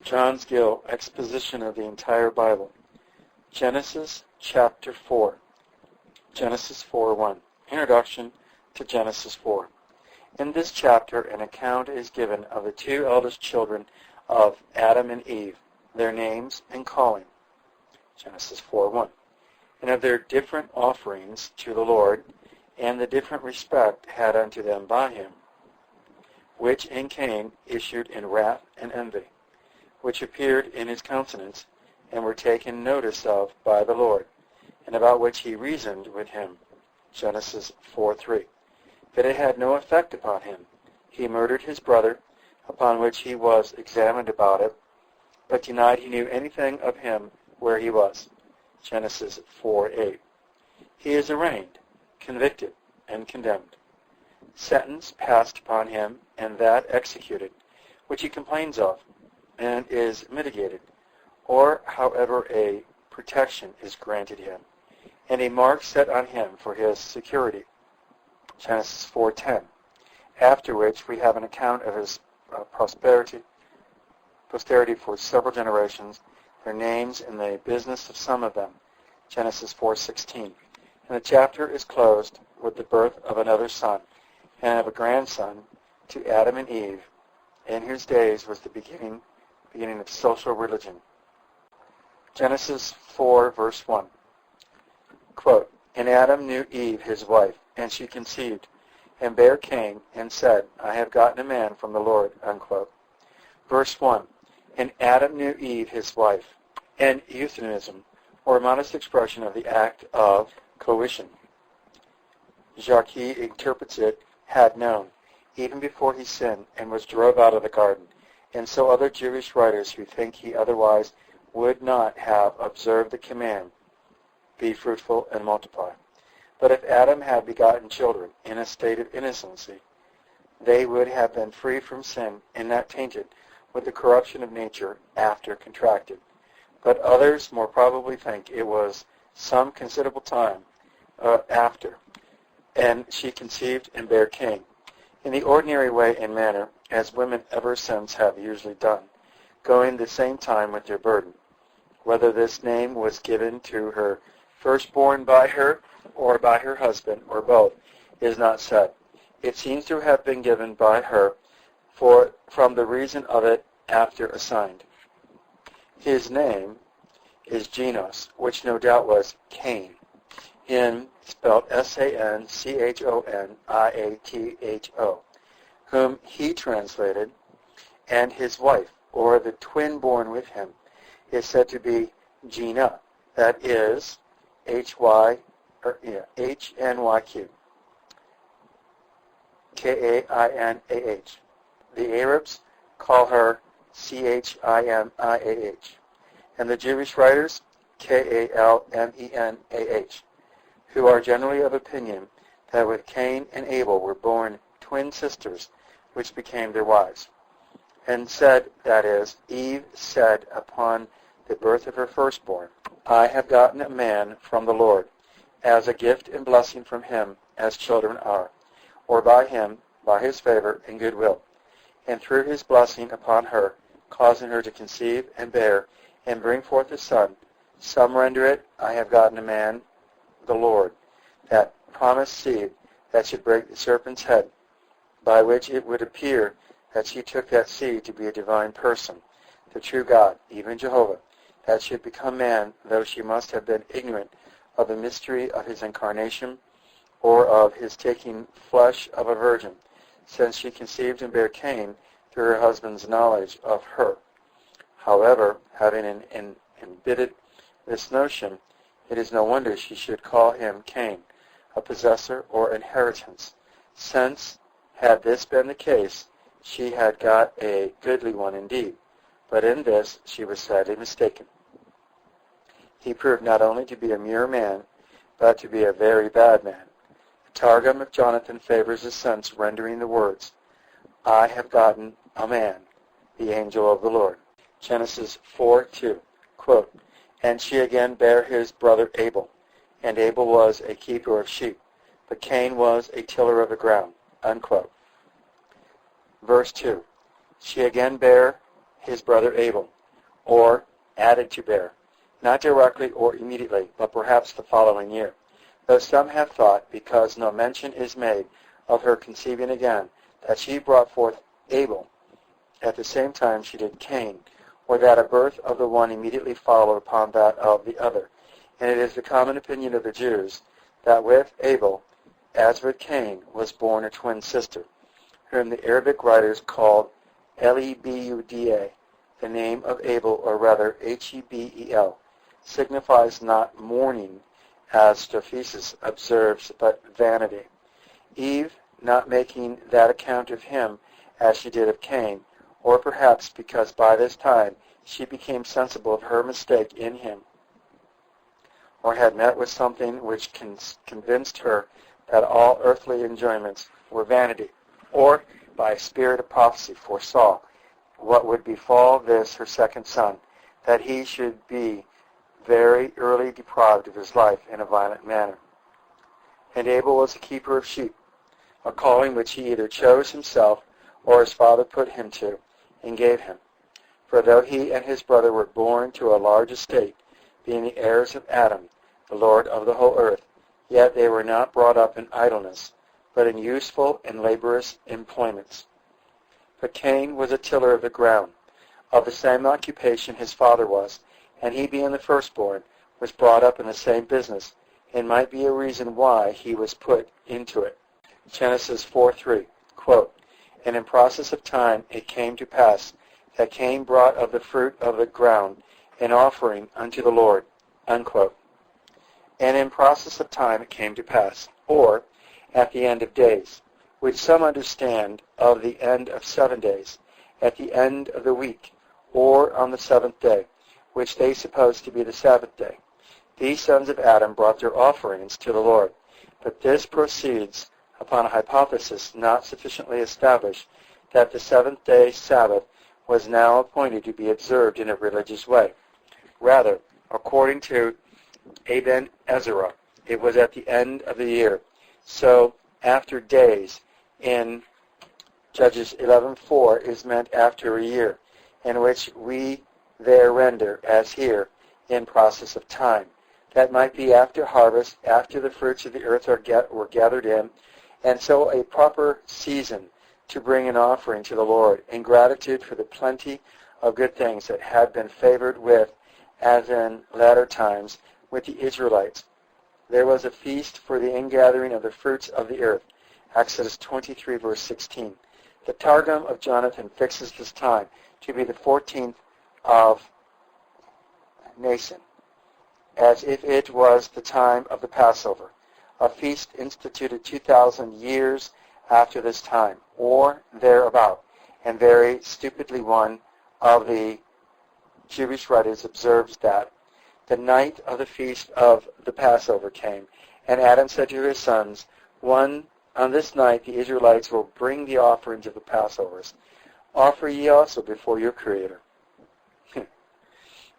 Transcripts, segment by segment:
John's Gill, Exposition of the entire Bible. Genesis chapter 4. Genesis 4:1. Introduction to Genesis 4. In this chapter, an account is given of the two eldest children of Adam and Eve, their names and calling. Genesis 4:1. And of their different offerings to the Lord, and the different respect had unto them by him, which in Cain issued in wrath and envy, which appeared in his countenance, and were taken notice of by the Lord, and about which he reasoned with him. Genesis 4:3. But it had no effect upon him. He murdered his brother, upon which he was examined about it, but denied he knew anything of him where he was. Genesis 4:8. He is arraigned, convicted, and condemned. Sentence passed upon him, and that executed, which he complains of, and is mitigated, or however a protection is granted him, and a mark set on him for his security. Genesis 4:10. After which we have an account of his posterity for several generations, their names and the business of some of them. Genesis 4:16. And the chapter is closed with the birth of another son, and of a grandson to Adam and Eve, in whose days was the beginning of social religion. Genesis 4, verse 1. Quote, And Adam knew Eve his wife, and she conceived, and bare Cain, and said, I have gotten a man from the Lord. Unquote. Verse 1. And Adam knew Eve his wife, an euphemism, or a modest expression of the act of coition. Jacques interprets it, had known, even before he sinned, and was drove out of the garden. And so other Jewish writers who think he otherwise would not have observed the command, be fruitful and multiply. But if Adam had begotten children in a state of innocency, they would have been free from sin and not tainted with the corruption of nature after contracted. But others more probably think it was some considerable time after, and she conceived and bare Cain, in the ordinary way and manner, as women ever since have usually done, going the same time with their burden. Whether this name was given to her firstborn by her, or by her husband, or both, is not said. It seems to have been given by her from the reason of it after assigned. His name is Genos, which no doubt was Cain, spelled Sanchoniatho, whom he translated, and his wife, or the twin born with him, is said to be Gina, that is H-N-Y-Q, K-A-I-N-A-H. The Arabs call her C-H-I-M-I-A-H, and the Jewish writers K-A-L-M-E-N-A-H, who are generally of opinion that with Cain and Abel were born twin sisters, which became their wives. And said, that is, Eve said upon the birth of her firstborn, I have gotten a man from the Lord, as a gift and blessing from him, as children are, or by him, by his favor and goodwill, and through his blessing upon her, causing her to conceive and bear, and bring forth a son. Some render it, I have gotten a man, the Lord, that promised seed that should break the serpent's head, by which it would appear that she took that seed to be a divine person, the true God, even Jehovah, that should become man, though she must have been ignorant of the mystery of his incarnation, or of his taking flesh of a virgin, since she conceived and bare Cain through her husband's knowledge of her. However, having embittered this notion, it is no wonder she should call him Cain, a possessor or inheritance, since, had this been the case, she had got a goodly one indeed, but in this she was sadly mistaken. He proved not only to be a mere man, but to be a very bad man. The Targum of Jonathan favors the sense rendering the words, I have gotten a man, the angel of the Lord. Genesis 4:2. Quote, And she again bare his brother Abel, and Abel was a keeper of sheep, but Cain was a tiller of the ground. Unquote. Verse 2. She again bare his brother Abel, or added to bear, not directly or immediately, but perhaps the following year. Though some have thought, because no mention is made of her conceiving again, that she brought forth Abel at the same time she did Cain, or that a birth of the one immediately followed upon that of the other. And it is the common opinion of the Jews that with Abel, as with Cain, was born a twin sister, whom the Arabic writers called Elibuda. The name of Abel, or rather Hebel, signifies not mourning, as Josephus observes, but vanity. Eve not making that account of him as she did of Cain, or perhaps because by this time she became sensible of her mistake in him, or had met with something which convinced her that all earthly enjoyments were vanity, or by a spirit of prophecy foresaw what would befall this her second son, that he should be very early deprived of his life in a violent manner. And Abel was a keeper of sheep, a calling which he either chose himself or his father put him to and gave him. For though he and his brother were born to a large estate, being the heirs of Adam, the Lord of the whole earth, yet they were not brought up in idleness, but in useful and laborious employments. But Cain was a tiller of the ground, of the same occupation his father was, and he being the firstborn, was brought up in the same business, and might be a reason why he was put into it. Genesis 4:3, quote, "And in process of time it came to pass that Cain brought of the fruit of the ground an offering unto the Lord," unquote. And in process of time it came to pass, or at the end of days, which some understand of the end of 7 days, at the end of the week, or on the seventh day, which they suppose to be the Sabbath day. These sons of Adam brought their offerings to the Lord, but this proceeds upon a hypothesis not sufficiently established that the seventh-day Sabbath was now appointed to be observed in a religious way. Rather, according to Eben Ezra, it was at the end of the year. So, after days in Judges 11:4 is meant after a year, in which we there render, as here, in process of time. That might be after harvest, after the fruits of the earth were gathered in, and so a proper season to bring an offering to the Lord in gratitude for the plenty of good things that had been favored with, as in latter times, with the Israelites. There was a feast for the ingathering of the fruits of the earth. Exodus 23, verse 16. The Targum of Jonathan fixes this time to be the 14th of Nisan, as if it was the time of the Passover, a feast instituted 2,000 years after this time, or thereabout, and very stupidly one of the Jewish writers observes that the night of the feast of the Passover came, and Adam said to his sons, on this night the Israelites will bring the offerings of the Passovers. Offer ye also before your Creator.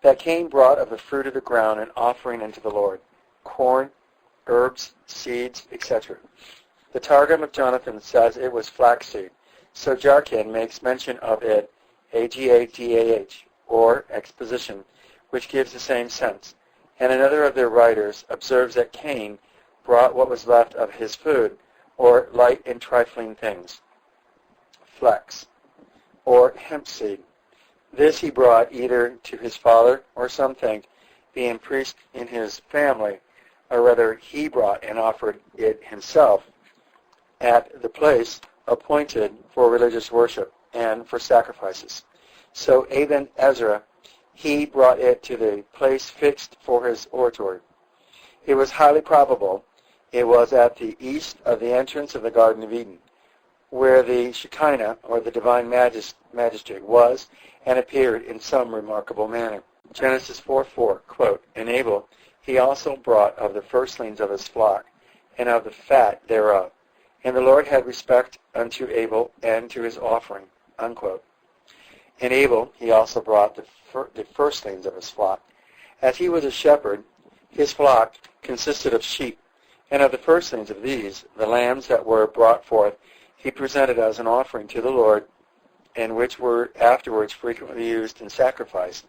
That Cain brought of the fruit of the ground an offering unto the Lord, corn, herbs, seeds, etc. The Targum of Jonathan says it was flaxseed, so Jarkin makes mention of it, Agadah, or Exposition, which gives the same sense. And another of their writers observes that Cain brought what was left of his food, or light and trifling things, flax, or hemp seed. This he brought either to his father, or some think, being priest in his family, or rather he brought and offered it himself at the place appointed for religious worship and for sacrifices. So Eben Ezra, he brought it to the place fixed for his oratory. It was highly probable it was at the east of the entrance of the Garden of Eden, where the Shekinah, or the divine magistrate, was and appeared in some remarkable manner. Genesis 4:4, quote, "And Abel he also brought of the firstlings of his flock, and of the fat thereof. And the Lord had respect unto Abel and to his offering," unquote. And Abel he also brought the firstlings of his flock. As he was a shepherd, his flock consisted of sheep, and of the firstlings of these, the lambs that were brought forth, he presented as an offering to the Lord and which were afterwards frequently used in sacrifice,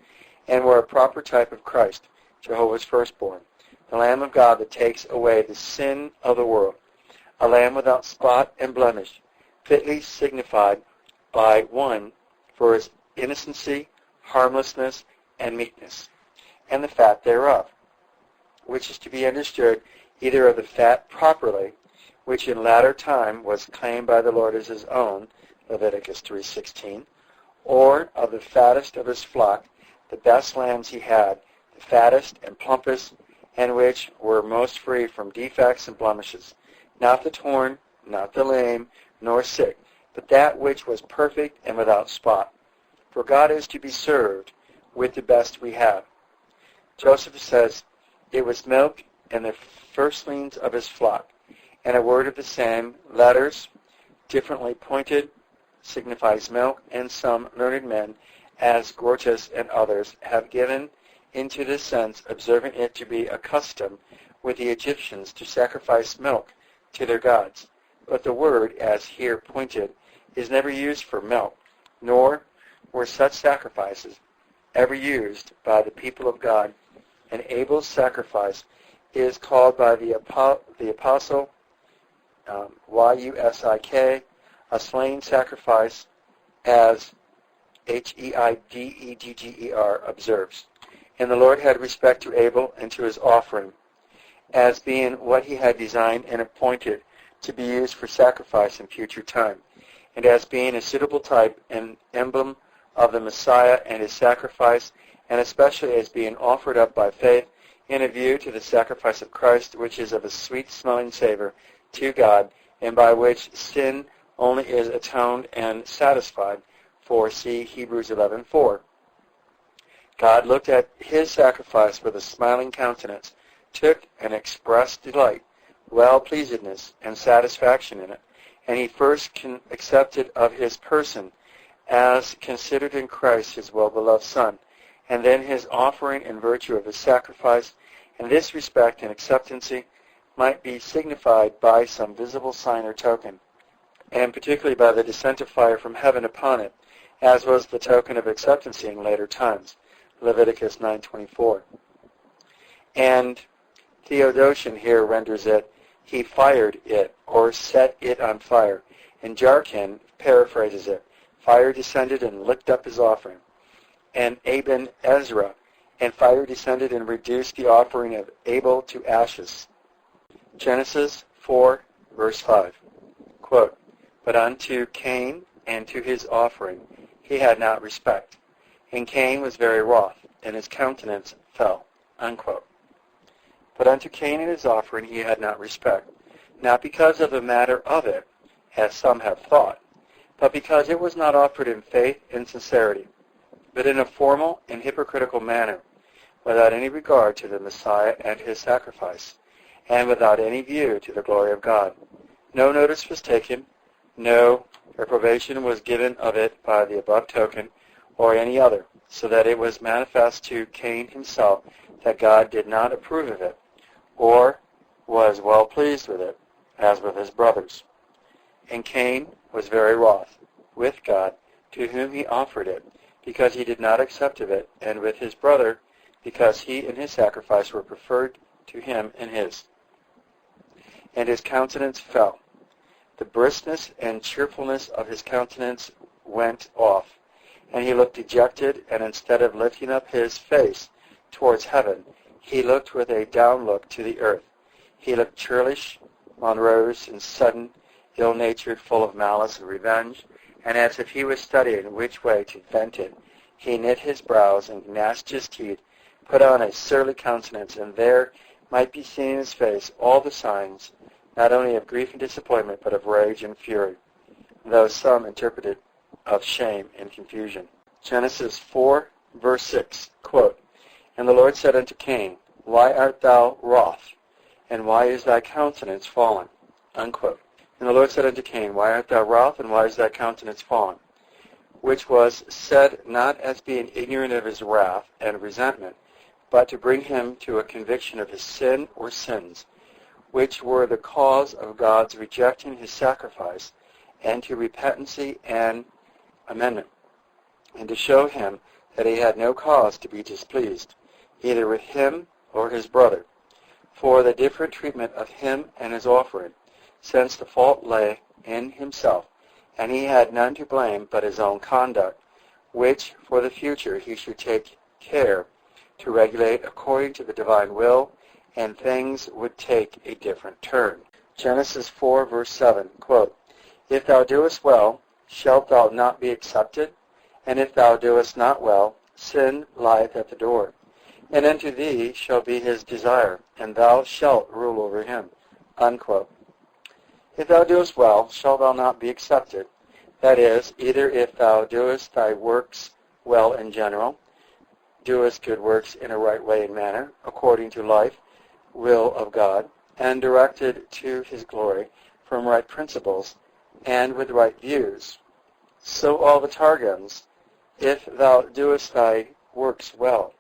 and were a proper type of Christ, Jehovah's firstborn, the Lamb of God that takes away the sin of the world, a lamb without spot and blemish, fitly signified by one for his innocency, harmlessness, and meekness, and the fat thereof, which is to be understood either of the fat properly, which in latter time was claimed by the Lord as his own, Leviticus 3:16, or of the fattest of his flock, the best lambs he had, the fattest and plumpest, and which were most free from defects and blemishes, not the torn, not the lame, nor sick, but that which was perfect and without spot. For God is to be served with the best we have. Joseph says, it was milk and the firstlings of his flock, and a word of the same letters, differently pointed, signifies milk, and some learned men, as Gorgias and others, have given into this sense, observing it to be a custom with the Egyptians to sacrifice milk to their gods. But the word, as here pointed, is never used for milk, nor were such sacrifices ever used by the people of God. An Abel's sacrifice is called by the apostle, Yusik, a slain sacrifice, as Heidegger observes. And the Lord had respect to Abel and to his offering, as being what he had designed and appointed to be used for sacrifice in future time, and as being a suitable type and emblem of the Messiah and his sacrifice, and especially as being offered up by faith in a view to the sacrifice of Christ, which is of a sweet-smelling savor to God, and by which sin only is atoned and satisfied, for see Hebrews 11:4. God looked at his sacrifice with a smiling countenance, took and expressed delight, well-pleasedness, and satisfaction in it, and he first accepted of his person as considered in Christ his well-beloved Son, and then his offering in virtue of his sacrifice, and this respect and acceptancy might be signified by some visible sign or token, and particularly by the descent of fire from heaven upon it, as was the token of acceptancy in later times, Leviticus 9:24. And Theodotion here renders it, he fired it, or set it on fire, and Jarkin paraphrases it, fire descended and licked up his offering. And Aben Ezra, and fire descended and reduced the offering of Abel to ashes. Genesis 4, verse 5. Quote, but unto Cain and to his offering he had not respect, and Cain was very wroth, and his countenance fell. Unquote. But unto Cain and his offering he had not respect, not because of the matter of it, as some have thought, but because it was not offered in faith and sincerity, but in a formal and hypocritical manner, without any regard to the Messiah and his sacrifice, and without any view to the glory of God. No notice was taken, no reprobation was given of it by the above token, or any other, so that it was manifest to Cain himself that God did not approve of it, or was well pleased with it, as with his brothers. And Cain was very wroth with God, to whom he offered it, because he did not accept of it, and with his brother, because he and his sacrifice were preferred to him and his. And his countenance fell. The briskness and cheerfulness of his countenance went off, and he looked dejected, and instead of lifting up his face towards heaven, he looked with a down look to the earth. He looked churlish, morose, and sudden, ill-natured, full of malice and revenge, and as if he was studying which way to vent it, he knit his brows and gnashed his teeth, put on a surly countenance, and there might be seen in his face all the signs, not only of grief and disappointment, but of rage and fury, though some interpreted of shame and confusion. Genesis 4, verse 6, quote, and the Lord said unto Cain, why art thou wroth, and why is thy countenance fallen? Unquote. And the Lord said unto Cain, why art thou wroth, and why is thy countenance fallen? Which was said not as being ignorant of his wrath and resentment, but to bring him to a conviction of his sin or sins, which were the cause of God's rejecting his sacrifice, and to repentancy and amendment, and to show him that he had no cause to be displeased, either with him or his brother, for the different treatment of him and his offering, since the fault lay in himself, and he had none to blame but his own conduct, which for the future he should take care to regulate according to the divine will, and things would take a different turn. Genesis 4, verse 7, quote, "If thou doest well, shalt thou not be accepted? And if thou doest not well, sin lieth at the door. And unto thee shall be his desire, and thou shalt rule over him." Unquote. If thou doest well, shalt thou not be accepted? That is, either if thou doest thy works well in general, doest good works in a right way and manner, according to life, will of God, and directed to his glory from right principles and with right views. So all the Targums, if thou doest thy works well.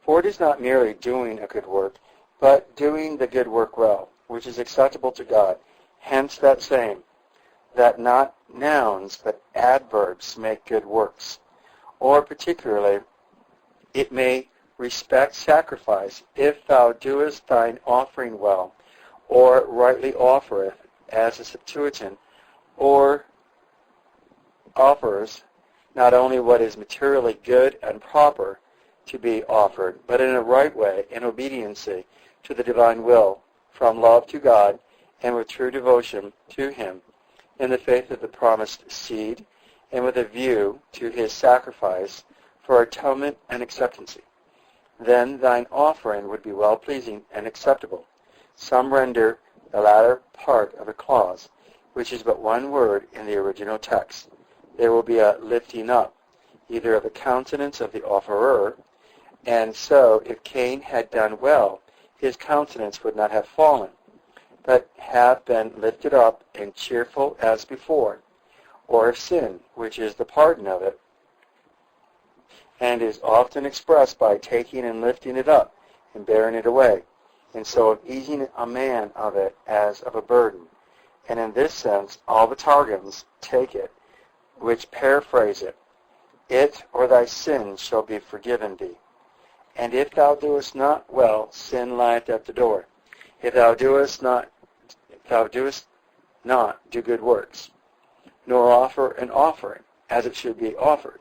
For it is not merely doing a good work, but doing the good work well, which is acceptable to God. Hence that saying, that not nouns but adverbs make good works. Or particularly, it may respect sacrifice, if thou doest thine offering well, or rightly offereth, as a Septuagint, or offers not only what is materially good and proper to be offered, but in a right way, in obediency to the divine will, from love to God, and with true devotion to him, in the faith of the promised seed, and with a view to his sacrifice for atonement and acceptancy. Then thine offering would be well-pleasing and acceptable. Some render the latter part of a clause, which is but one word in the original text. There will be a lifting up, either of the countenance of the offerer, and so if Cain had done well, his countenance would not have fallen, but have been lifted up and cheerful as before, or of sin, which is the pardon of it, and is often expressed by taking and lifting it up and bearing it away, and so of easing a man of it as of a burden. And in this sense, all the Targums take it, which paraphrase it, "It or thy sins shall be forgiven thee. And if thou doest not well, sin lieth at the door. If thou doest not do good works, nor offer an offering as it should be offered,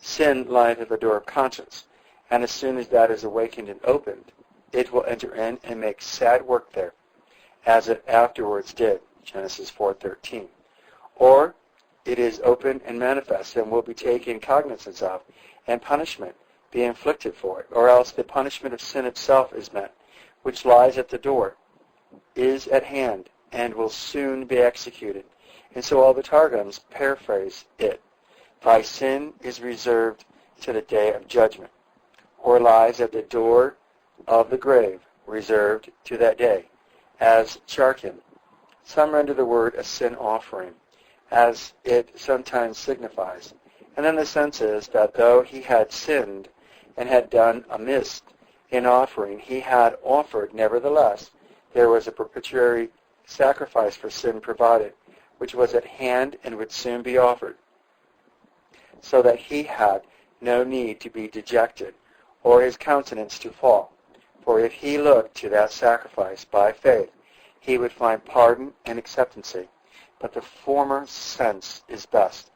sin lieth at the door of conscience, and as soon as that is awakened and opened, it will enter in and make sad work there, as it afterwards did." Genesis 4:13. Or it is open and manifest, and will be taken cognizance of, and punishment be inflicted for it, or else the punishment of sin itself is met, which lies at the door, is at hand, and will soon be executed. And so all the Targums paraphrase it, "Thy sin is reserved to the day of judgment," or lies at the door of the grave, reserved to that day, as Charkin. Some render the word a sin offering, as it sometimes signifies. And then the sense is that though he had sinned and had done amiss in offering, he had offered nevertheless. There was a propitiatory sacrifice for sin provided, which was at hand and would soon be offered, so that he had no need to be dejected, or his countenance to fall. For if he looked to that sacrifice by faith, he would find pardon and acceptancy. But the former sense is best.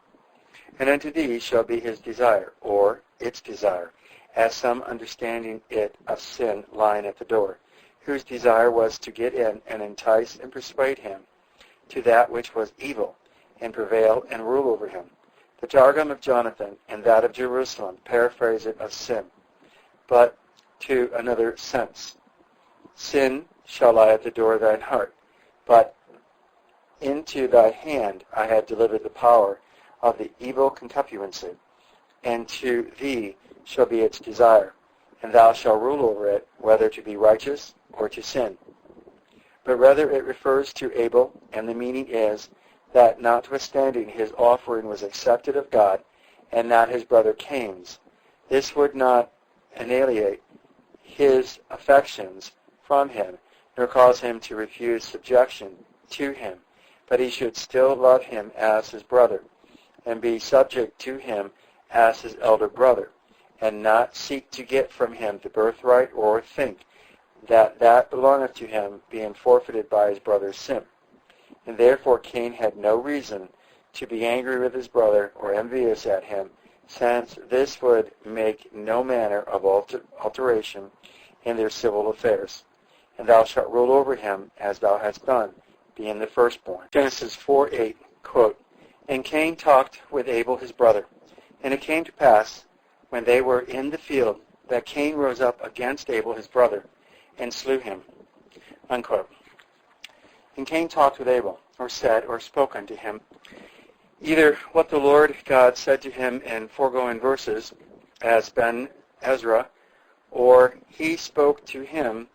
And unto thee shall be his desire, or its desire, as some understanding it of sin lying at the door, whose desire was to get in and entice and persuade him to that which was evil, and prevail and rule over him. The Targum of Jonathan and that of Jerusalem paraphrase it of sin, but to another sense. Sin shall lie at the door of thine heart, but into thy hand I have delivered the power of the evil concupiscency, and to thee shall be its desire, and thou shalt rule over it, whether to be righteous or to sin. But rather it refers to Abel, and the meaning is that notwithstanding his offering was accepted of God, and not his brother Cain's, this would not annihilate his affections from him, nor cause him to refuse subjection to him, but he should still love him as his brother, and be subject to him as his elder brother, and not seek to get from him the birthright, or think that that belongeth to him, being forfeited by his brother's sin. And therefore Cain had no reason to be angry with his brother, or envious at him, since this would make no manner of alteration in their civil affairs. And thou shalt rule over him as thou hast done, being the firstborn. Genesis 4:8, quote, And Cain talked with Abel his brother. And it came to pass, when they were in the field, that Cain rose up against Abel his brother, and slew him, unquote. And Cain talked with Abel, or said, or spoke unto him, either what the Lord God said to him in foregoing verses, as Ben Ezra, or he spoke to him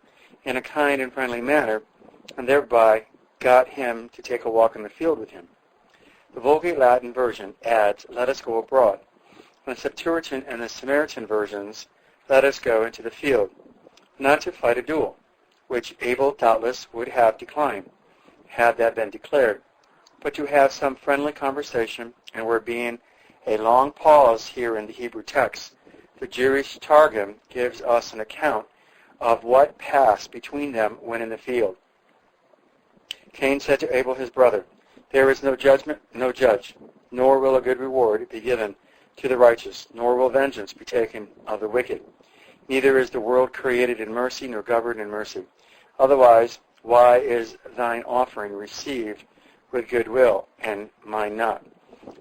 in a kind and friendly manner, and thereby got him to take a walk in the field with him. The Vulgate Latin version adds, let us go abroad. And the Septuagint and the Samaritan versions, let us go into the field, not to fight a duel, which Abel doubtless would have declined, had that been declared, but to have some friendly conversation, and there being a long pause here in the Hebrew text, the Jewish Targum gives us an account of what passed between them when in the field. Cain said to Abel his brother, There is no judgment, no judge, nor will a good reward be given to the righteous, nor will vengeance be taken of the wicked. Neither is the world created in mercy, nor governed in mercy. Otherwise, why is thine offering received with good will, and mine not?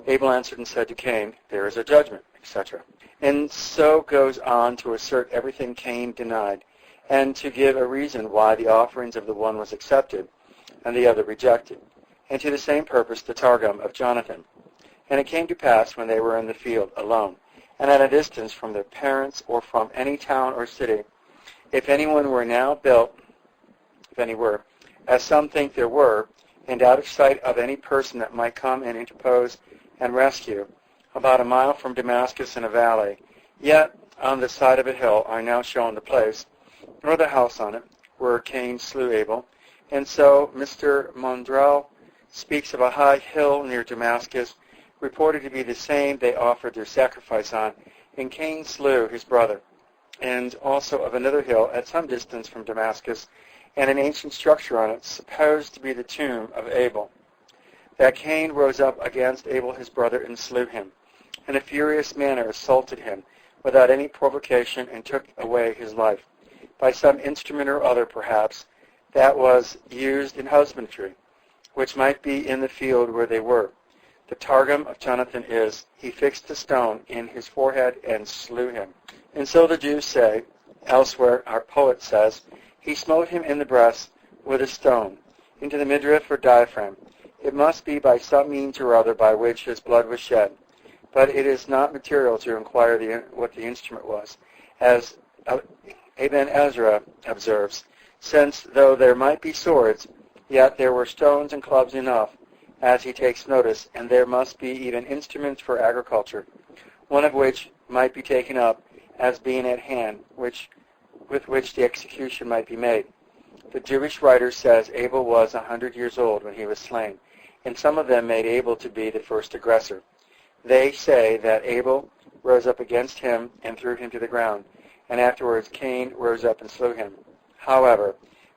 Abel answered and said to Cain, There is a judgment, etc. And so goes on to assert everything Cain denied, and to give a reason why the offerings of the one was accepted and the other rejected, and to the same purpose the Targum of Jonathan. And it came to pass, when they were in the field alone, and at a distance from their parents or from any town or city, if anyone were now built, if any were, as some think there were, and out of sight of any person that might come and interpose and rescue, about a mile from Damascus in a valley, yet on the side of a hill are now shown the place, nor the house on it, where Cain slew Abel. And so Mr. Mondrell speaks of a high hill near Damascus, reported to be the same they offered their sacrifice on, and Cain slew his brother, and also of another hill at some distance from Damascus, and an ancient structure on it, supposed to be the tomb of Abel. That Cain rose up against Abel his brother and slew him, in a furious manner assaulted him, without any provocation, and took away his life, by some instrument or other perhaps, that was used in husbandry, which might be in the field where they were. The Targum of Jonathan is, he fixed a stone in his forehead and slew him. And so the Jews say, elsewhere our poet says, he smote him in the breast with a stone, into the midriff or diaphragm. It must be by some means or other by which his blood was shed. But it is not material to inquire what the instrument was, as Eben Ezra observes, since though there might be swords, yet there were stones and clubs enough, as he takes notice, and there must be even instruments for agriculture, one of which might be taken up as being at hand, with which the execution might be made. The Jewish writer says Abel was 100 years old when he was slain, and some of them made Abel to be the first aggressor. They say that Abel rose up against him and threw him to the ground, and afterwards Cain rose up and slew him. However,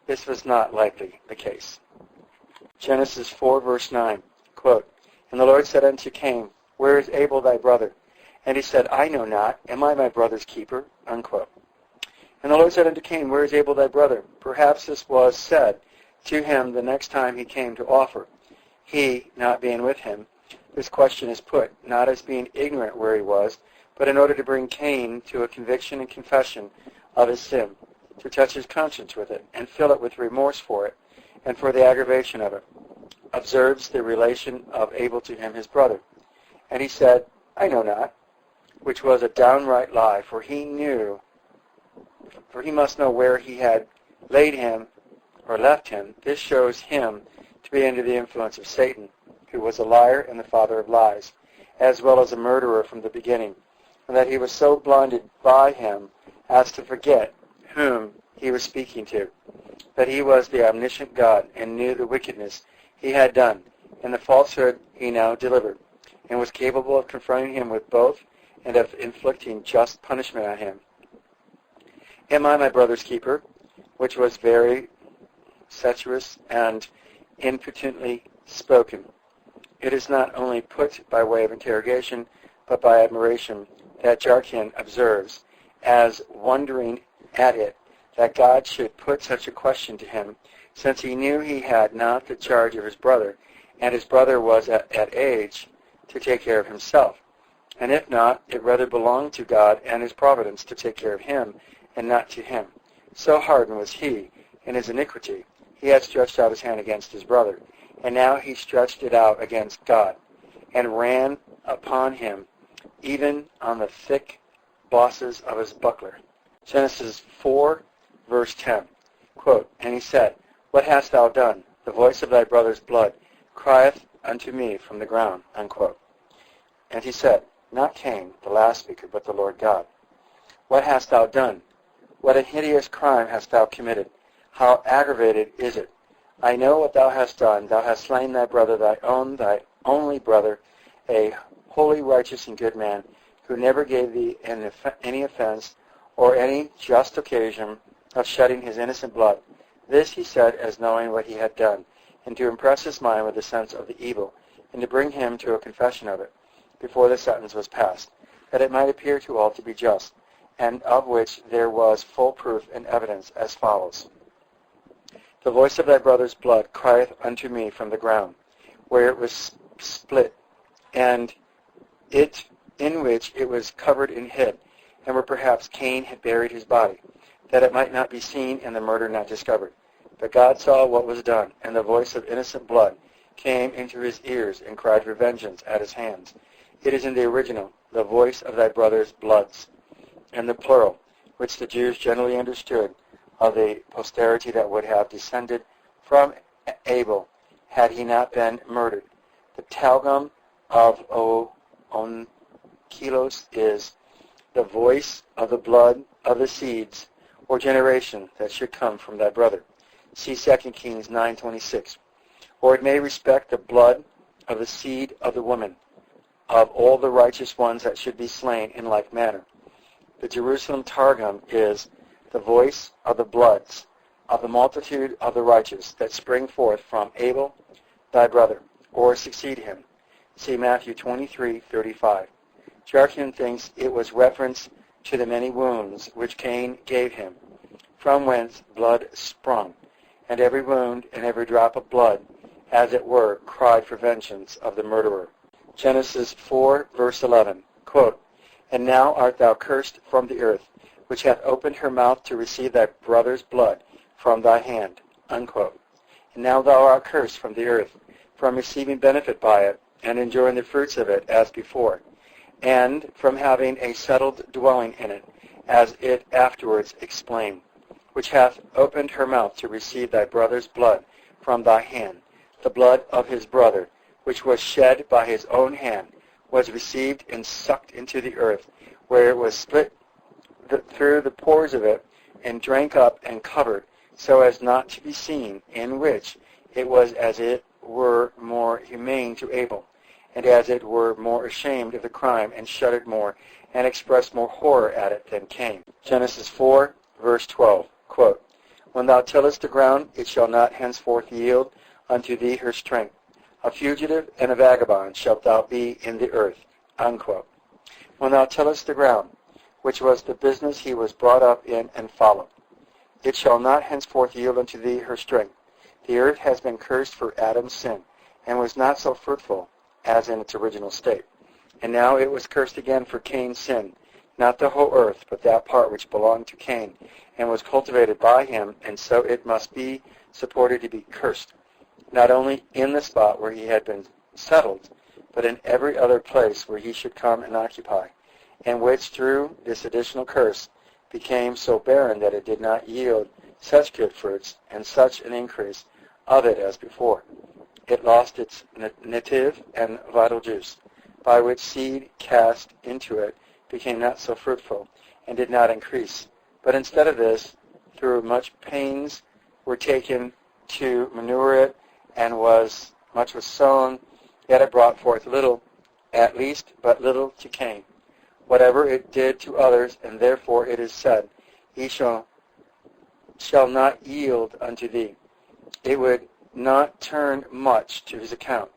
this was not likely the case. Genesis 4, verse 9, quote, And the Lord said unto Cain, Where is Abel thy brother? And he said, I know not. Am I my brother's keeper? Unquote. And the Lord said unto Cain, Where is Abel thy brother? Perhaps this was said to him the next time he came to offer. He, not being with him, this question is put, not as being ignorant where he was, but in order to bring Cain to a conviction and confession of his sin, to touch his conscience with it, and fill it with remorse for it, and for the aggravation of it. Observes the relation of Abel to him his brother. And he said, I know not, which was a downright lie, for he must know where he had laid him or left him. This shows him to be under the influence of Satan, who was a liar and the father of lies, as well as a murderer from the beginning, and that he was so blinded by him as to forget whom he was speaking to, that he was the omniscient God and knew the wickedness he had done, and the falsehood he now delivered. and was capable of confronting him with both and of inflicting just punishment on him. Am I my brother's keeper? Which was very ceteris and impotently spoken. It is not only put by way of interrogation, but by admiration, that Jarkin observes, as wondering at it, that God should put such a question to him, since he knew he had not the charge of his brother, and his brother was at age to take care of himself. And if not, it rather belonged to God and his providence to take care of him, and not to him. So hardened was he in his iniquity, he had stretched out his hand against his brother, and now he stretched it out against God, and ran upon him, even on the thick bosses of his buckler. Genesis 4, verse 10. Quote, and he said, What hast thou done? The voice of thy brother's blood crieth unto me from the ground. Unquote. And he said, not Cain, the last speaker, but the Lord God. What hast thou done? What a hideous crime hast thou committed? How aggravated is it? I know what thou hast done. Thou hast slain thy brother, thy only brother, a holy, righteous, and good man, who never gave thee any offense or any just occasion of shedding his innocent blood. This he said as knowing what he had done, and to impress his mind with the sense of the evil, and to bring him to a confession of it, before the sentence was passed, that it might appear to all to be just, and of which there was full proof and evidence, as follows. The voice of thy brother's blood crieth unto me from the ground, where it was split, and it in which it was covered and hid, and where perhaps Cain had buried his body, that it might not be seen and the murder not discovered. But God saw what was done, and the voice of innocent blood came into his ears and cried for vengeance at his hands. It is in the original, the voice of thy brother's bloods, and the plural, which the Jews generally understood of the posterity that would have descended from Abel had he not been murdered. The Targum of Onkelos is the voice of the blood of the seeds or generation that should come from thy brother. See 2 Kings 9:26. Or it may respect the blood of the seed of the woman, of all the righteous ones that should be slain in like manner. The Jerusalem Targum is the voice of the bloods of the multitude of the righteous that spring forth from Abel, thy brother, or succeed him. See Matthew 23:35. Jarkin thinks it was reference to the many wounds which Cain gave him, from whence blood sprung, and every wound and every drop of blood, as it were, cried for vengeance of the murderer. Genesis 4, verse 11, quote, And now art thou cursed from the earth, which hath opened her mouth to receive thy brother's blood from thy hand, unquote. And now thou art cursed from the earth, from receiving benefit by it, and enjoying the fruits of it as before, and from having a settled dwelling in it, as it afterwards explained, which hath opened her mouth to receive thy brother's blood from thy hand. The blood of his brother, which was shed by his own hand, was received and sucked into the earth, where it was split through the pores of it, and drank up and covered, so as not to be seen, in which it was as it were more humane to Abel, and as it were more ashamed of the crime, and shuddered more, and expressed more horror at it than Cain. Genesis 4, verse 12, quote, When thou tillest the ground, it shall not henceforth yield unto thee her strength. A fugitive and a vagabond shalt thou be in the earth, unquote. When thou tillest the ground, which was the business he was brought up in and followed, it shall not henceforth yield unto thee her strength. The earth has been cursed for Adam's sin, and was not so fruitful as in its original state. And now it was cursed again for Cain's sin, not the whole earth, but that part which belonged to Cain, and was cultivated by him, and so it must be supported to be cursed, not only in the spot where he had been settled, but in every other place where he should come and occupy, and which through this additional curse became so barren that it did not yield such good fruits and such an increase of it as before. It lost its native and vital juice, by which seed cast into it became not so fruitful, and did not increase. But instead of this, through much pains were taken to manure it, and much was sown, yet it brought forth little, at least but little to Cain. Whatever it did to others, and therefore it is said, he shall not yield unto thee. It would not turn much to his account,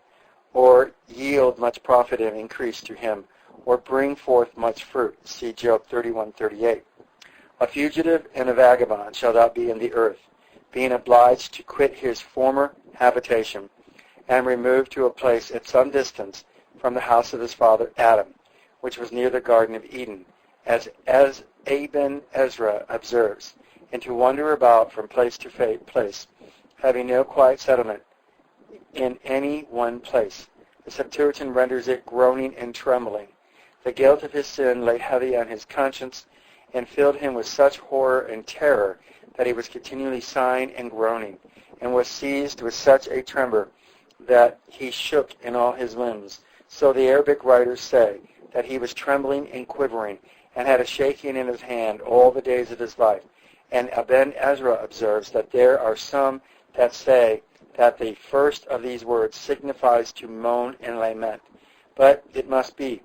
or yield much profit and increase to him, or bring forth much fruit. See Job 31:38. A fugitive and a vagabond shall thou be in the earth, being obliged to quit his former habitation, and remove to a place at some distance from the house of his father Adam, which was near the Garden of Eden, as Aben Ezra observes, and to wander about from place to place, having no quiet settlement in any one place. The Septuagint renders it groaning and trembling. The guilt of his sin lay heavy on his conscience and filled him with such horror and terror that he was continually sighing and groaning, and was seized with such a tremor that he shook in all his limbs. So the Arabic writers say that he was trembling and quivering, and had a shaking in his hand all the days of his life. And Aben Ezra observes that there are some that say that the first of these words signifies to moan and lament. But it must be.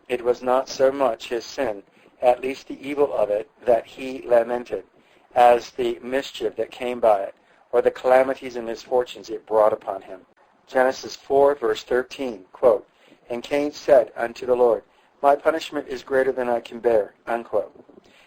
It was not so much his sin, at least the evil of it, that he lamented, as the mischief that came by it, or the calamities and misfortunes it brought upon him. Genesis 4, verse 13, quote, And Cain said unto the Lord, My punishment is greater than I can bear, unquote.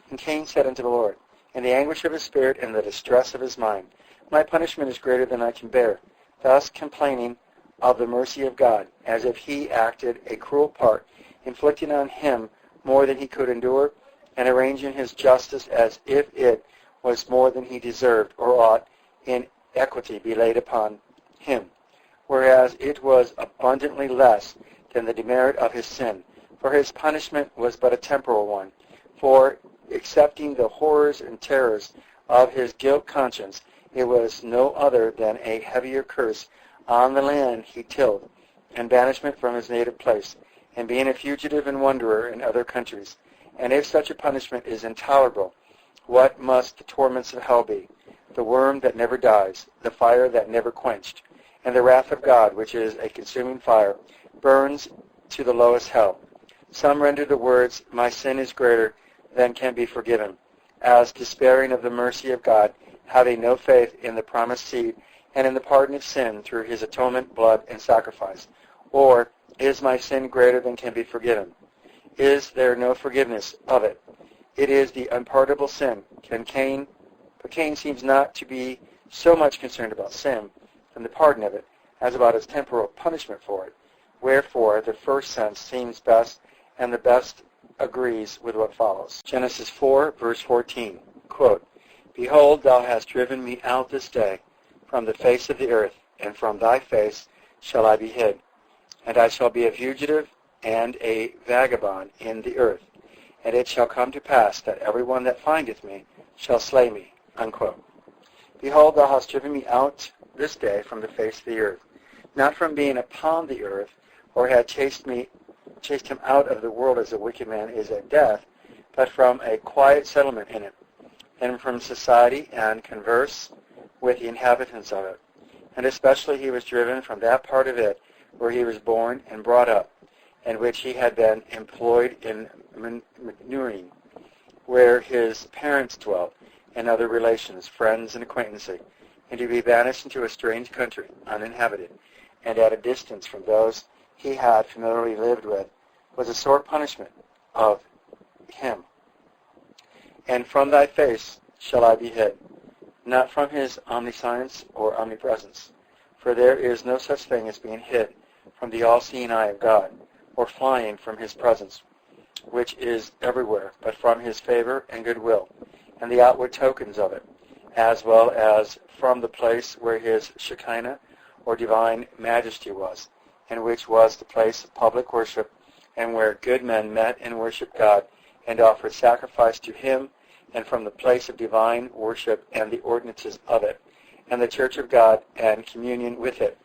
And Cain said unto the Lord, in the anguish of his spirit and the distress of his mind, My punishment is greater than I can bear, thus complaining of the mercy of God, as if he acted a cruel part, inflicting on him more than he could endure, and arranging his justice as if it was more than he deserved or ought in equity be laid upon him, whereas it was abundantly less than the demerit of his sin, for his punishment was but a temporal one. For, accepting the horrors and terrors of his guilt conscience, it was no other than a heavier curse on the land he tilled, and banishment from his native place, and being a fugitive and wanderer in other countries. And if such a punishment is intolerable, what must the torments of hell be? The worm that never dies, the fire that never quenched, and the wrath of God, which is a consuming fire, burns to the lowest hell. Some render the words, My sin is greater than can be forgiven, as despairing of the mercy of God, having no faith in the promised seed and in the pardon of sin through his atonement, blood, and sacrifice. Or, is my sin greater than can be forgiven? Is there no forgiveness of it? It is the unpardonable sin. But Cain seems not to be so much concerned about sin and the pardon of it as about his temporal punishment for it. Wherefore, the first sense seems best, and the best agrees with what follows. Genesis 4, verse 14, quote, Behold, thou hast driven me out this day from the face of the earth, and from thy face shall I be hid. And I shall be a fugitive and a vagabond in the earth. And it shall come to pass that every one that findeth me shall slay me, unquote. Behold, thou hast driven me out this day from the face of the earth, not from being upon the earth, or had chased him out of the world as a wicked man is at death, but from a quiet settlement in it, and from society and converse with the inhabitants of it. And especially he was driven from that part of it where he was born and brought up, and which he had been employed in manuring, where his parents dwelt, and other relations, friends, and acquaintances, and to be banished into a strange country, uninhabited, and at a distance from those he had familiarly lived with, was a sore punishment of him. And from thy face shall I be hid, not from his omniscience or omnipresence, for there is no such thing as being hid from the all-seeing eye of God, or flying from his presence, which is everywhere, but from his favor and goodwill, and the outward tokens of it, as well as from the place where his Shekinah, or divine majesty was, and which was the place of public worship, and where good men met and worshiped God, and offered sacrifice to him, and from the place of divine worship and the ordinances of it, and the church of God and communion with it.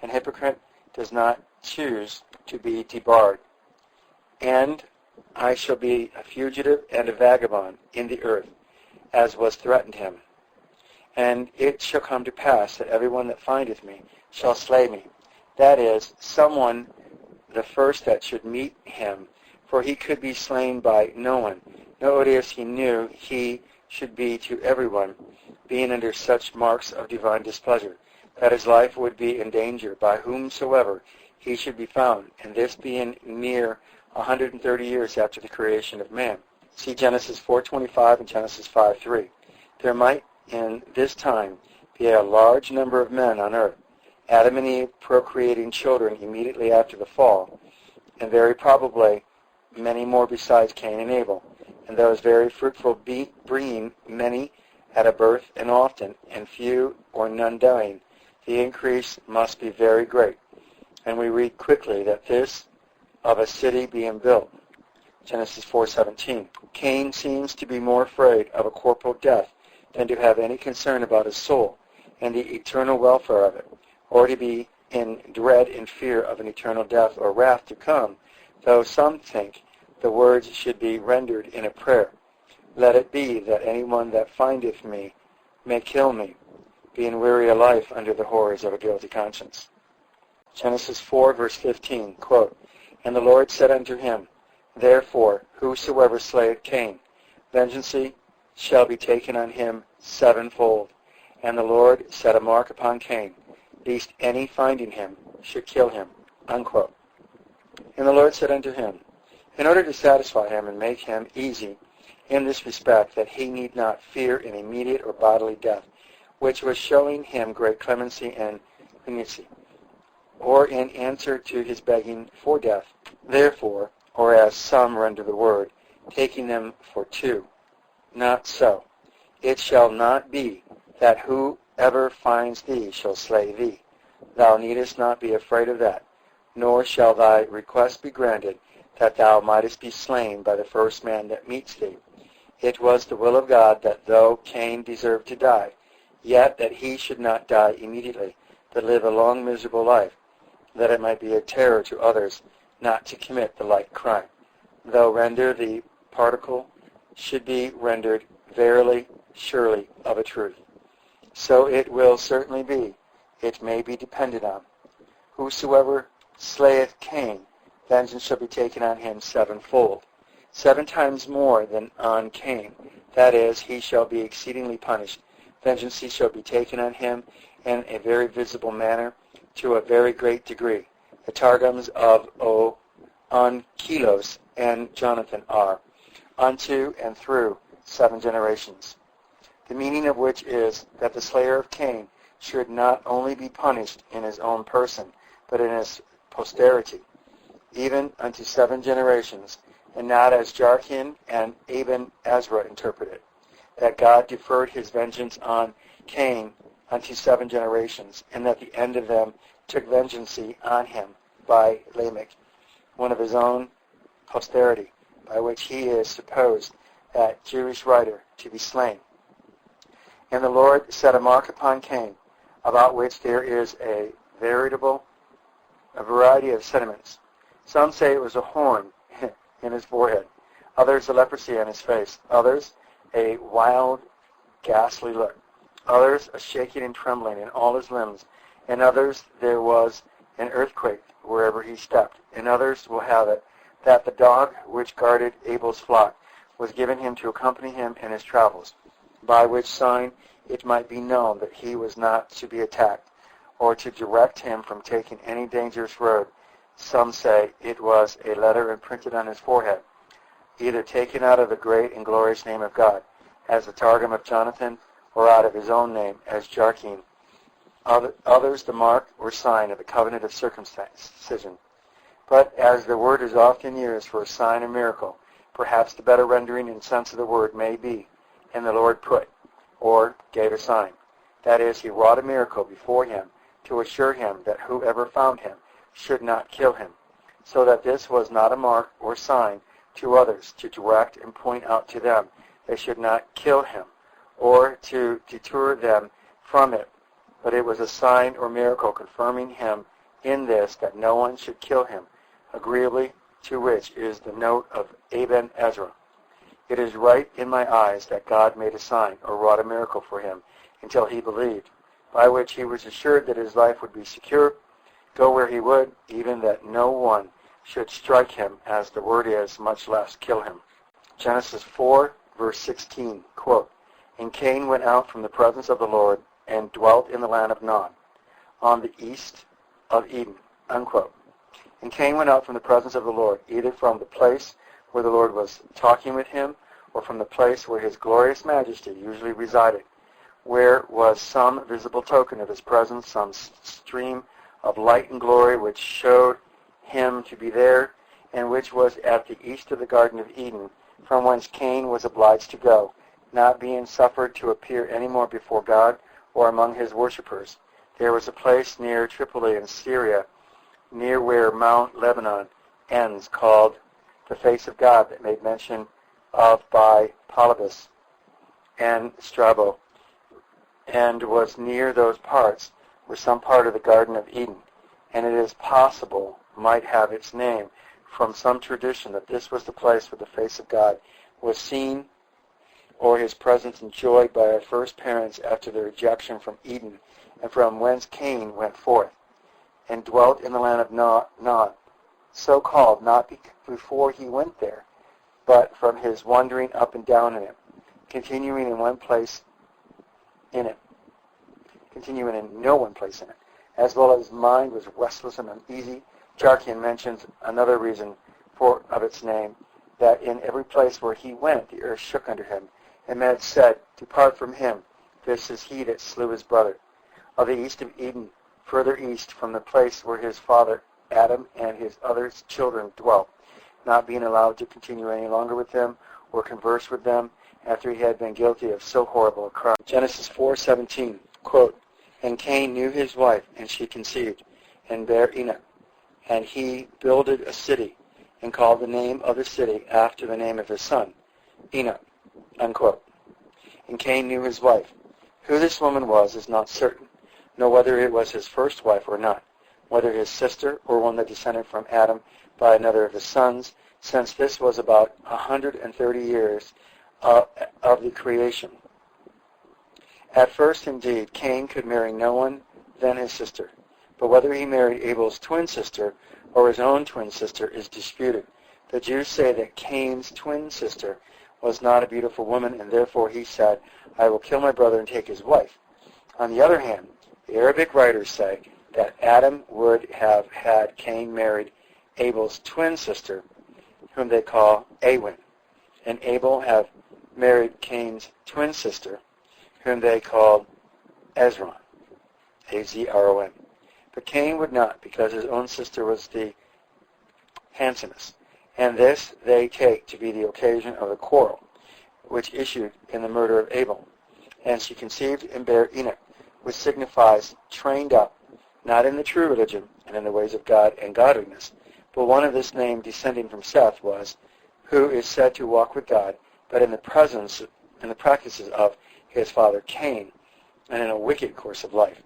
An hypocrite does not choose to be debarred. And I shall be a fugitive and a vagabond in the earth, as was threatened him. And it shall come to pass that everyone that findeth me shall slay me. That is, someone the first that should meet him, for he could be slain by no one. No odious he knew he should be to everyone, being under such marks of divine displeasure, that his life would be in danger by whomsoever he should be found, and this being near 130 years after the creation of man. See Genesis 4:25 and Genesis 5:3. There might in this time be a large number of men on earth, Adam and Eve procreating children immediately after the fall, and very probably many more besides Cain and Abel, and those very fruitful bringing many at a birth and often, and few or none dying. The increase must be very great. And we read quickly that this of a city being built. Genesis 4:17. Cain seems to be more afraid of a corporal death than to have any concern about his soul and the eternal welfare of it, or to be in dread and fear of an eternal death or wrath to come, though some think the words should be rendered in a prayer. Let it be that anyone that findeth me may kill me, being weary of life under the horrors of a guilty conscience. Genesis 4, verse 15, quote, And the Lord said unto him, Therefore, whosoever slayeth Cain, vengeance shall be taken on him sevenfold. And the Lord set a mark upon Cain, lest any finding him should kill him. Unquote. And the Lord said unto him, in order to satisfy him and make him easy in this respect, that he need not fear an immediate or bodily death, which was showing him great clemency and leniency, or in answer to his begging for death. Therefore, or as some render the word, taking them for two, not so. It shall not be that whoever finds thee shall slay thee. Thou needest not be afraid of that, nor shall thy request be granted, that thou mightest be slain by the first man that meets thee. It was the will of God that though Cain deserved to die, yet that he should not die immediately, but live a long miserable life, that it might be a terror to others not to commit the like crime. Though render the particle should be rendered verily, surely, of a truth. So it will certainly be, it may be depended on. Whosoever slayeth Cain, vengeance shall be taken on him sevenfold, 7 times more than on Cain. That is, he shall be exceedingly punished. Vengeance shall be taken on him in a very visible manner, to a very great degree. The Targums of Onkelos and Jonathan are, unto and through 7 generations. The meaning of which is that the slayer of Cain should not only be punished in his own person, but in his posterity, even unto 7 generations, and not as Jarkin and Aben Ezra interpret it, that God deferred his vengeance on Cain unto 7 generations, and that the end of them took vengeance on him by Lamech, one of his own posterity, by which he is supposed, that Jewish writer, to be slain. And the Lord set a mark upon Cain, about which there is a variety of sentiments. Some say it was a horn in his forehead, others a leprosy on his face, others a wild, ghastly look, others a shaking and trembling in all his limbs, and others there was an earthquake wherever he stepped, and others will have it that the dog which guarded Abel's flock was given him to accompany him in his travels, by which sign it might be known that he was not to be attacked, or to direct him from taking any dangerous road. Some say it was a letter imprinted on his forehead, either taken out of the great and glorious name of God, as the Targum of Jonathan, or out of his own name, as Jarkin. Others the mark or sign of the covenant of circumcision. But as the word is often used for a sign or miracle, perhaps the better rendering and sense of the word may be, and the Lord put, or gave a sign. That is, he wrought a miracle before him, to assure him that whoever found him should not kill him, so that this was not a mark or sign to others, to direct and point out to them they should not kill him, or to deter them from it, but it was a sign or miracle confirming him in this, that no one should kill him, agreeably to which is the note of Aben Ezra. It is right in my eyes that God made a sign or wrought a miracle for him until he believed, by which he was assured that his life would be secure, go where he would, even that no one should strike him, as the word is, much less kill him. Genesis 4, verse 16, quote, "And Cain went out from the presence of the Lord and dwelt in the land of Nod, on the east of Eden," unquote. And Cain went out from the presence of the Lord, either from the place where the Lord was talking with him, or from the place where his glorious majesty usually resided, where was some visible token of his presence, some stream of light and glory which showed him to be there, and which was at the east of the Garden of Eden, from whence Cain was obliged to go, not being suffered to appear any more before God or among his worshippers. There was a place near Tripoli in Syria, near where Mount Lebanon ends, called the face of God, that made mention of by Polybus and Strabo, and was near those parts were some part of the Garden of Eden, and it is possible might have its name from some tradition that this was the place where the face of God was seen, or his presence enjoyed by our first parents after their rejection from Eden, and from whence Cain went forth, and dwelt in the land of Nod, so called not before he went there, but from his wandering up and down in it, continuing in no one place in it, as well as his mind was restless and uneasy. Jarkian mentions another reason of its name, that in every place where he went, the earth shook under him, and men said, "Depart from him, this is he that slew his brother." Of the east of Eden, further east from the place where his father Adam and his other children dwelt, not being allowed to continue any longer with them or converse with them after he had been guilty of so horrible a crime. Genesis 4:17, quote, "And Cain knew his wife, and she conceived, and bare Enoch. And he builded a city, and called the name of the city after the name of his son, Enoch," unquote. And Cain knew his wife. Who this woman was is not certain, nor whether it was his first wife or not, whether his sister or one that descended from Adam by another of his sons, since this was about 130 years of the creation. At first, indeed, Cain could marry no one than his sister, but whether he married Abel's twin sister or his own twin sister is disputed. The Jews say that Cain's twin sister was not a beautiful woman, and therefore he said, "I will kill my brother and take his wife." On the other hand, the Arabic writers say that Adam would have had Cain married Abel's twin sister, whom they call Awin, and Abel have married Cain's twin sister, whom they called Ezron, Azron. But Cain would not, because his own sister was the handsomest, and this they take to be the occasion of the quarrel, which issued in the murder of Abel. And she conceived and bare Enoch, which signifies trained up, not in the true religion and in the ways of God and godliness, but one of this name descending from Seth was, who is said to walk with God, but in the practices of his father Cain, and in a wicked course of life.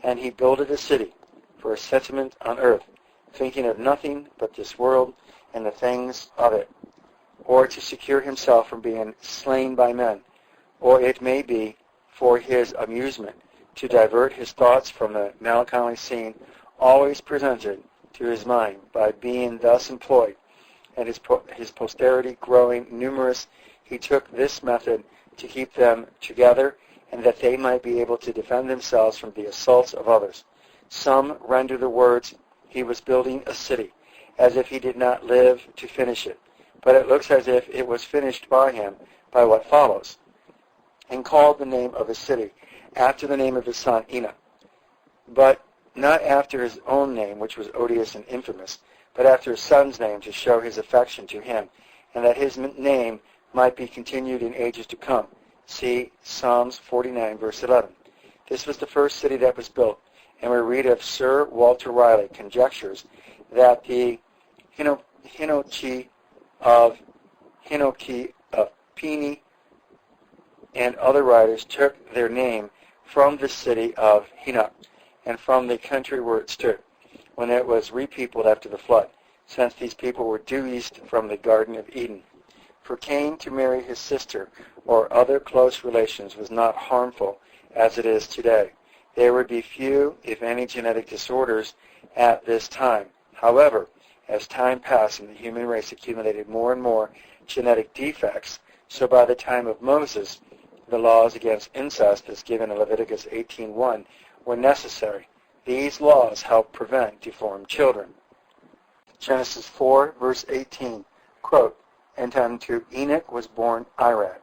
And he builded a city for a settlement on earth, thinking of nothing but this world and the things of it, or to secure himself from being slain by men, or it may be for his amusement, to divert his thoughts from the melancholy scene always presented to his mind. By being thus employed, and his posterity growing numerous, he took this method to keep them together, and that they might be able to defend themselves from the assaults of others. Some render the words, "he was building a city," as if he did not live to finish it, but it looks as if it was finished by him by what follows, "and called the name of his city after the name of his son Enoch," but not after his own name, which was odious and infamous, but after his son's name, to show his affection to him, and that his name might be continued in ages to come. See Psalms 49, verse 11. This was the first city that was built, and we read of Sir Walter Riley conjectures that the Hinoki of Pini and other writers took their name from the city of Hinok and from the country where it stood, when it was repeopled after the flood, since these people were due east from the Garden of Eden. For Cain to marry his sister or other close relations was not harmful as it is today. There would be few, if any, genetic disorders at this time. However, as time passed and the human race accumulated more and more genetic defects, so by the time of Moses, the laws against incest, as given in Leviticus 18:1, were necessary. These laws helped prevent deformed children. Genesis 4, verse 18, quote, "And unto Enoch was born Irad,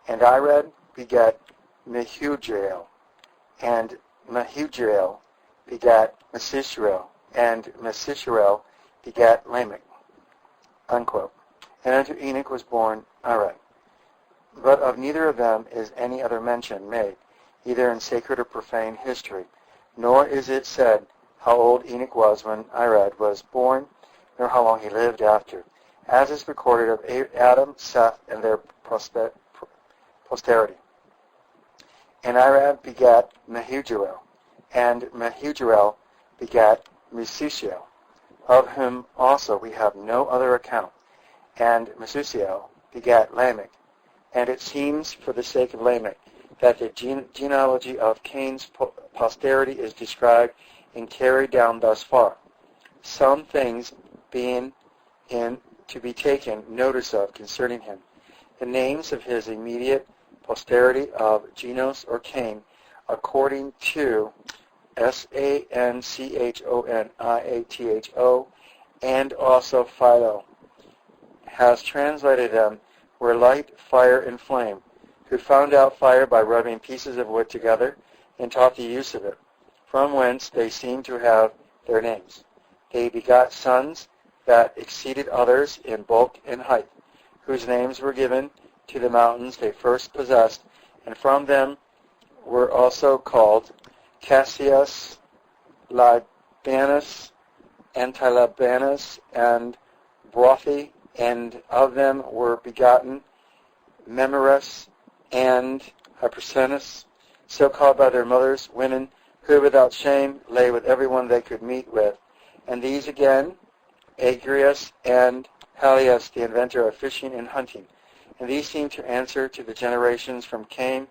and Irad begat Mehujael, and Mehujael begat Mesisrael, and Mesisrael begat Lamech," unquote. "And unto Enoch was born Irad." But of neither of them is any other mention made, either in sacred or profane history, nor is it said how old Enoch was when Irad was born, nor how long he lived after, as is recorded of Adam, Seth, and their posterity. And Irad begat Mehujael, and Mehujael begat Mesisrael, of whom also we have no other account, and Mesisrael begat Lamech. And it seems, for the sake of Lamech, that the genealogy of Cain's posterity is described and carried down thus far, some things being to be taken notice of concerning him. The names of his immediate posterity of Genos or Cain, according to Sanchoniatho, and also Philo, has translated them, were light, fire, and flame, who found out fire by rubbing pieces of wood together, and taught the use of it, from whence they seem to have their names. They begot sons that exceeded others in bulk and height, whose names were given to the mountains they first possessed, and from them were also called Cassius, Libanus, Antilabanus, and Brothi, and of them were begotten Memoris and Hypersenus, so called by their mothers, women who without shame lay with everyone they could meet with. And these again, Agrius and Halius, the inventor of fishing and hunting. And these seem to answer to the generations from Cain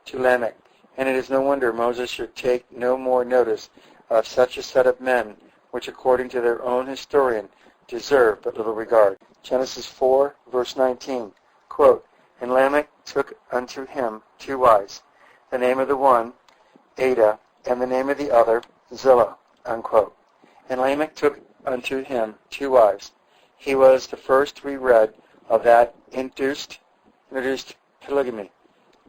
to Lamech. And it is no wonder Moses should take no more notice of such a set of men, which according to their own historian deserve but little regard. Genesis 4, verse 19, quote, "And Lamech took unto him 2 wives, the name of the one Ada, and the name of the other Zillah," unquote. "And Lamech took unto him 2 wives. He was the first we read of that introduced polygamy,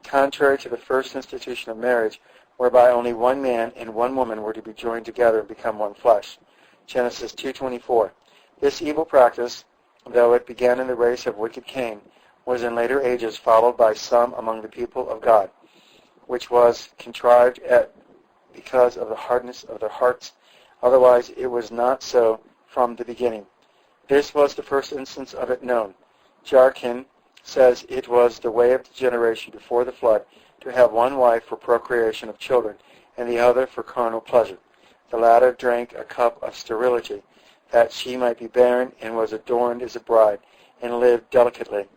contrary to the first institution of marriage, whereby only one man and one woman were to be joined together and become one flesh." Genesis 2:24. This evil practice, though it began in the race of wicked Cain, was in later ages followed by some among the people of God, which was contrived because of the hardness of their hearts. Otherwise it was not so from the beginning. This was the first instance of it known. Jarkin says it was the way of the generation before the flood to have one wife for procreation of children, and the other for carnal pleasure. The latter drank a cup of sterility, that she might be barren and was adorned as a bride, and lived delicately.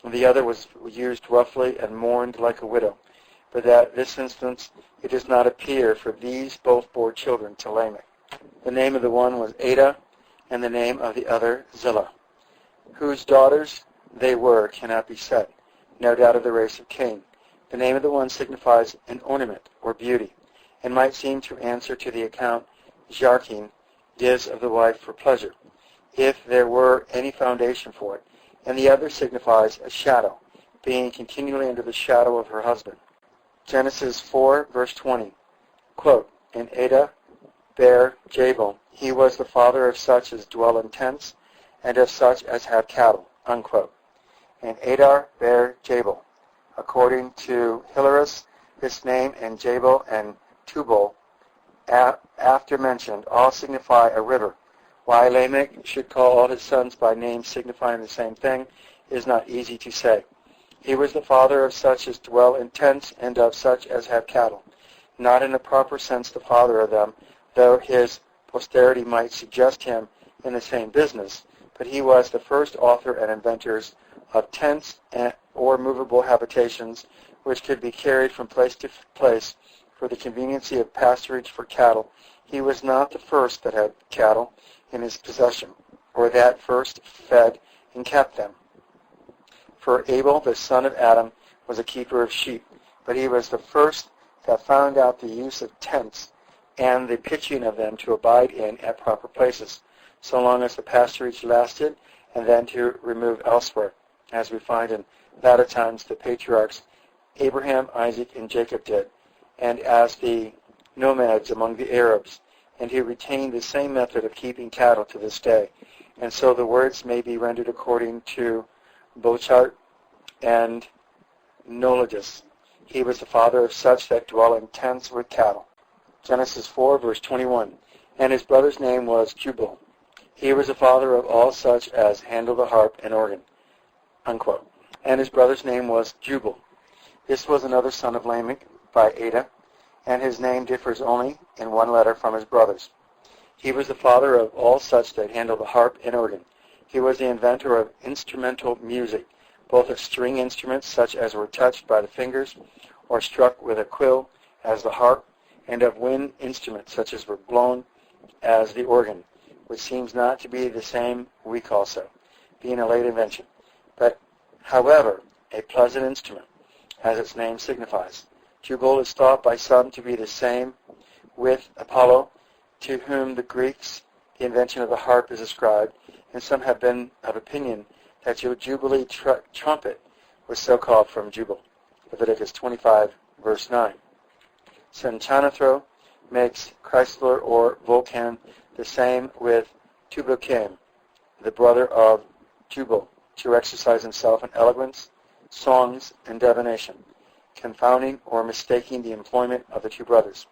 And the other was used roughly and mourned like a widow. But at this instance it does not appear, for these both bore children to Lamech. The name of the one was Ada, and the name of the other Zillah. Whose daughters they were cannot be said, no doubt of the race of Cain. The name of the one signifies an ornament or beauty, and might seem to answer to the account Jarkin gives of the wife for pleasure, if there were any foundation for it, and the other signifies a shadow, being continually under the shadow of her husband. Genesis 4, verse 20, quote, "And Ada bare Jabal. He was the father of such as dwell in tents, and of such as have cattle," unquote. And Adar bare Jabal. According to Hilaris, this name and Jabal and Tubal, after mentioned, all signify a river. Why Lamech should call all his sons by names signifying the same thing is not easy to say. He was the father of such as dwell in tents, and of such as have cattle. Not in a proper sense the father of them, though his posterity might suggest him in the same business, but he was the first author and inventor of tents or movable habitations, which could be carried from place to place for the conveniency of pasturage for cattle. He was not the first that had cattle in his possession. or that first fed and kept them. For Abel, the son of Adam, was a keeper of sheep, but he was the first that found out the use of tents and the pitching of them to abide in at proper places, so long as the pasturage lasted, and then to remove elsewhere, as we find in latter times the patriarchs Abraham, Isaac, and Jacob did, and as the nomads among the Arabs, and he retained the same method of keeping cattle to this day. And so the words may be rendered according to Bochart and Nolidus. He was the father of such that dwell in tents with cattle. Genesis 4, verse 21. And his brother's name was Jubal. He was the father of all such as handle the harp and organ. Unquote. And his brother's name was Jubal. This was another son of Lamech by Ada, and his name differs only in one letter from his brother's. He was the father of all such that handle the harp and organ. He was the inventor of instrumental music, both of string instruments such as were touched by the fingers or struck with a quill as the harp, and of wind instruments such as were blown as the organ, which seems not to be the same weak also, being a late invention, but, however, a pleasant instrument, as its name signifies. Jubal is thought by some to be the same with Apollo, to whom the Greeks the invention of the harp is ascribed, and some have been of opinion that your Jubilee trumpet was so called from Jubal. Leviticus 25, verse 9. Sanchanathro makes Chrysler or Vulcan the same with Tubal-Cain, the brother of Jubal, to exercise himself in eloquence, songs, and divination, confounding or mistaking the employment of the two brothers.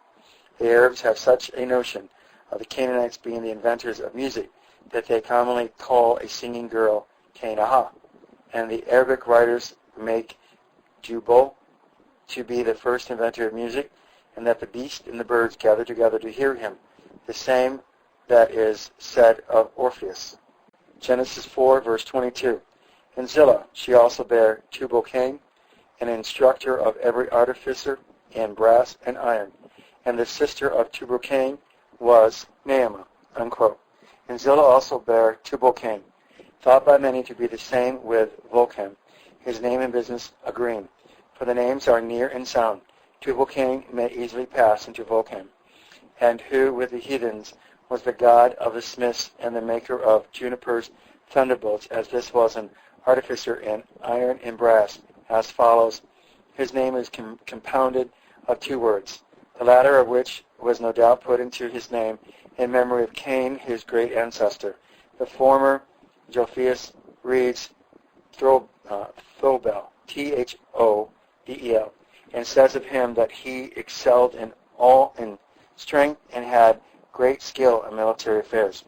The Arabs have such a notion of the Canaanites being the inventors of music that they commonly call a singing girl Canaha, and the Arabic writers make Jubal to be the first inventor of music, and that the beasts and the birds gather together to hear him, the same that is said of Orpheus. Genesis 4, verse 22. And Zillah, she also bare Tubal-Cain, an instructor of every artificer in brass and iron, and the sister of Tubal-Cain was Naamah. Unquote. And Zillah also bare Tubal-Cain, thought by many to be the same with Vulcan, his name and business agreeing, for the names are near in sound. Tubal-Cain may easily pass into Vulcan, and who with the heathens was the god of the smiths and the maker of junipers, thunderbolts, as this was an artificer in iron and brass, as follows. His name is compounded of two words, the latter of which was no doubt put into his name in memory of Cain, his great ancestor. The former, Jophius, reads Thobel, Thodel, and says of him that he excelled in strength and had great skill in military affairs.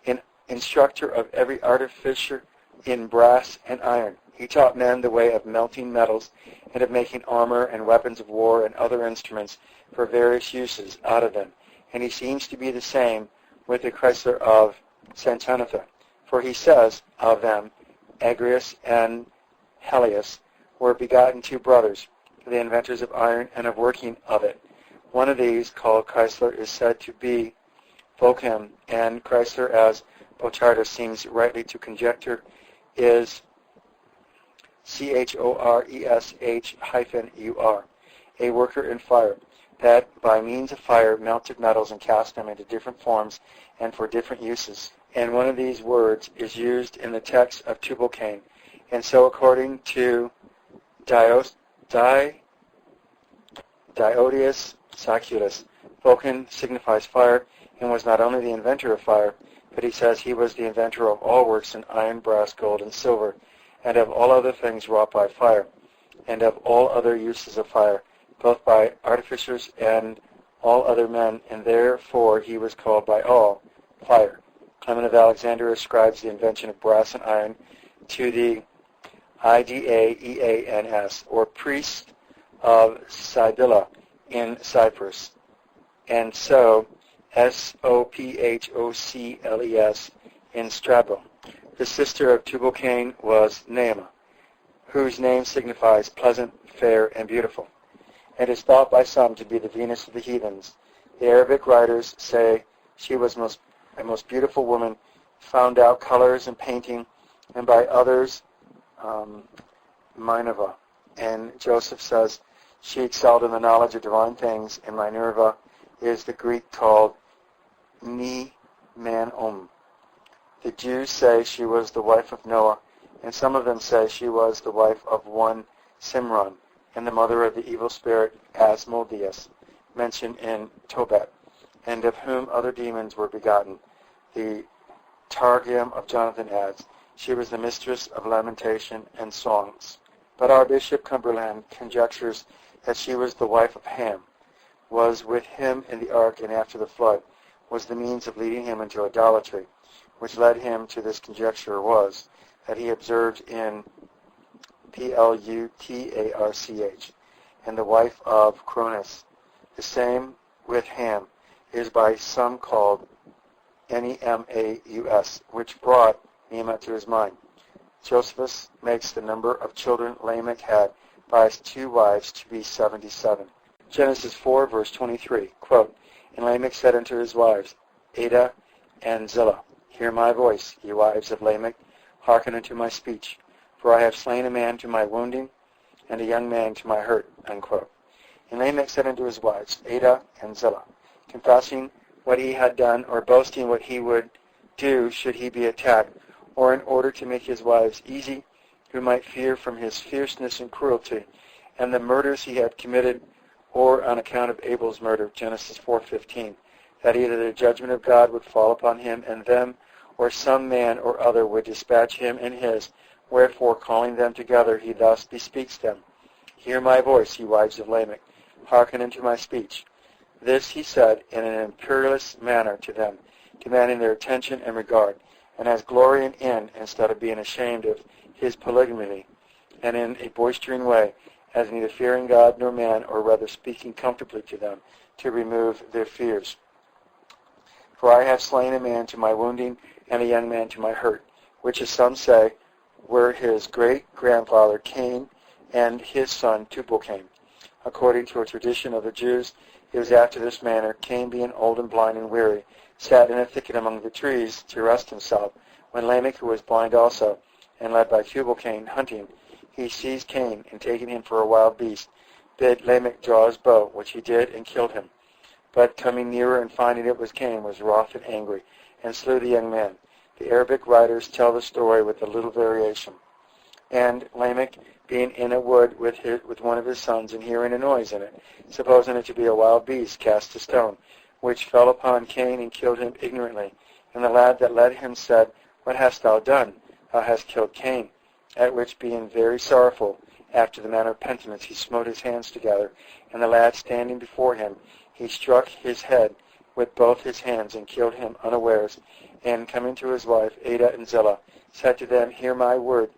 An instructor of every artificer in brass and iron, he taught men the way of melting metals and of making armor and weapons of war and other instruments for various uses out of them. And he seems to be the same with the Chrysler of Sanchanathra, for he says of them, Agrius and Helius were begotten two brothers, the inventors of iron and of working of it. One of these, called Chrysler, is said to be Vulcan, and Chrysler, as Botarda seems rightly to conjecture, is Choresh-ur, a worker in fire, that by means of fire melted metals and cast them into different forms and for different uses. And one of these words is used in the text of Tubal-Cain. And so according to Diodius Siculus, Vulcan signifies fire and was not only the inventor of fire, but he says he was the inventor of all works in iron, brass, gold, and silver, and of all other things wrought by fire, and of all other uses of fire, both by artificers and all other men, and therefore he was called by all fire. Clement of Alexandria ascribes the invention of brass and iron to the Idaeans, or priest of Cybele in Cyprus, and so Sophocles in Strabo. The sister of Tubal-Cain was Naamah, whose name signifies pleasant, fair, and beautiful, and is thought by some to be the Venus of the heathens. The Arabic writers say she was a most beautiful woman found out colors and painting, and by others Minerva. And Joseph says, she excelled in the knowledge of divine things, and Minerva is the Greek called Ni-man-om. The Jews say she was the wife of Noah, and some of them say she was the wife of one Simron, and the mother of the evil spirit Asmodeus, mentioned in Tobit, and of whom other demons were begotten. The Targum of Jonathan adds, she was the mistress of lamentation and songs. But our Bishop Cumberland conjectures that she was the wife of Ham, was with him in the ark, and after the flood was the means of leading him into idolatry, which led him to this conjecture was that he observed in Plutarch, and the wife of Cronus. The same with Ham is by some called Nemus, which brought Nema to his mind. Josephus makes the number of children Lamech had by his 2 wives to be 77. Genesis 4, verse 23, quote, and Lamech said unto his wives, Adah and Zillah, hear my voice, ye wives of Lamech, hearken unto my speech, for I have slain a man to my wounding, and a young man to my hurt, unquote. And Lamech said unto his wives, Adah and Zillah, confessing what he had done, or boasting what he would do should he be attacked, or in order to make his wives easy, who might fear from his fierceness and cruelty, and the murders he had committed, or on account of Abel's murder, Genesis 4:15, that either the judgment of God would fall upon him and them, or some man or other would dispatch him and his, wherefore calling them together he thus bespeaks them, hear my voice, ye wives of Lamech, hearken unto my speech. This he said in an imperious manner to them, demanding their attention and regard, and as glorying in, instead of being ashamed of his polygamy, and in a boistering way, as neither fearing God nor man, or rather speaking comfortably to them, to remove their fears. For I have slain a man to my wounding, and a young man to my hurt, which, as some say, were his great-grandfather Cain, and his son Tubal-Cain. According to a tradition of the Jews, it was after this manner, Cain being old and blind and weary, sat in a thicket among the trees to rest himself, when Lamech, who was blind also, and led by Tubal-Cain hunting, he seized Cain, and taking him for a wild beast, bid Lamech draw his bow, which he did, and killed him. But coming nearer and finding it was Cain, was wroth and angry, and slew the young man. The Arabic writers tell the story with a little variation. And Lamech, being in a wood with one of his sons, and hearing a noise in it, supposing it to be a wild beast, cast a stone, which fell upon Cain and killed him ignorantly. And the lad that led him said, What hast thou done? Thou hast killed Cain. At which, being very sorrowful, after the manner of penitence, he smote his hands together, and the lad standing before him, he struck his head with both his hands, and killed him unawares, and coming to his wife, Adah and Zillah, said to them, Hear my word,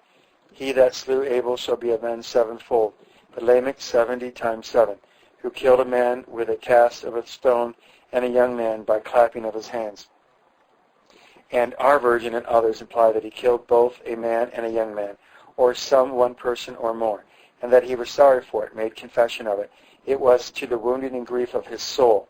he that slew Abel shall be avenged sevenfold, but Lamech 70 times 7, who killed a man with a cast of a stone, and a young man by clapping of his hands. And our version and others imply that he killed both a man and a young man, or some one person or more, and that he was sorry for it, made confession of it. It was to the wounding and grief of his soul,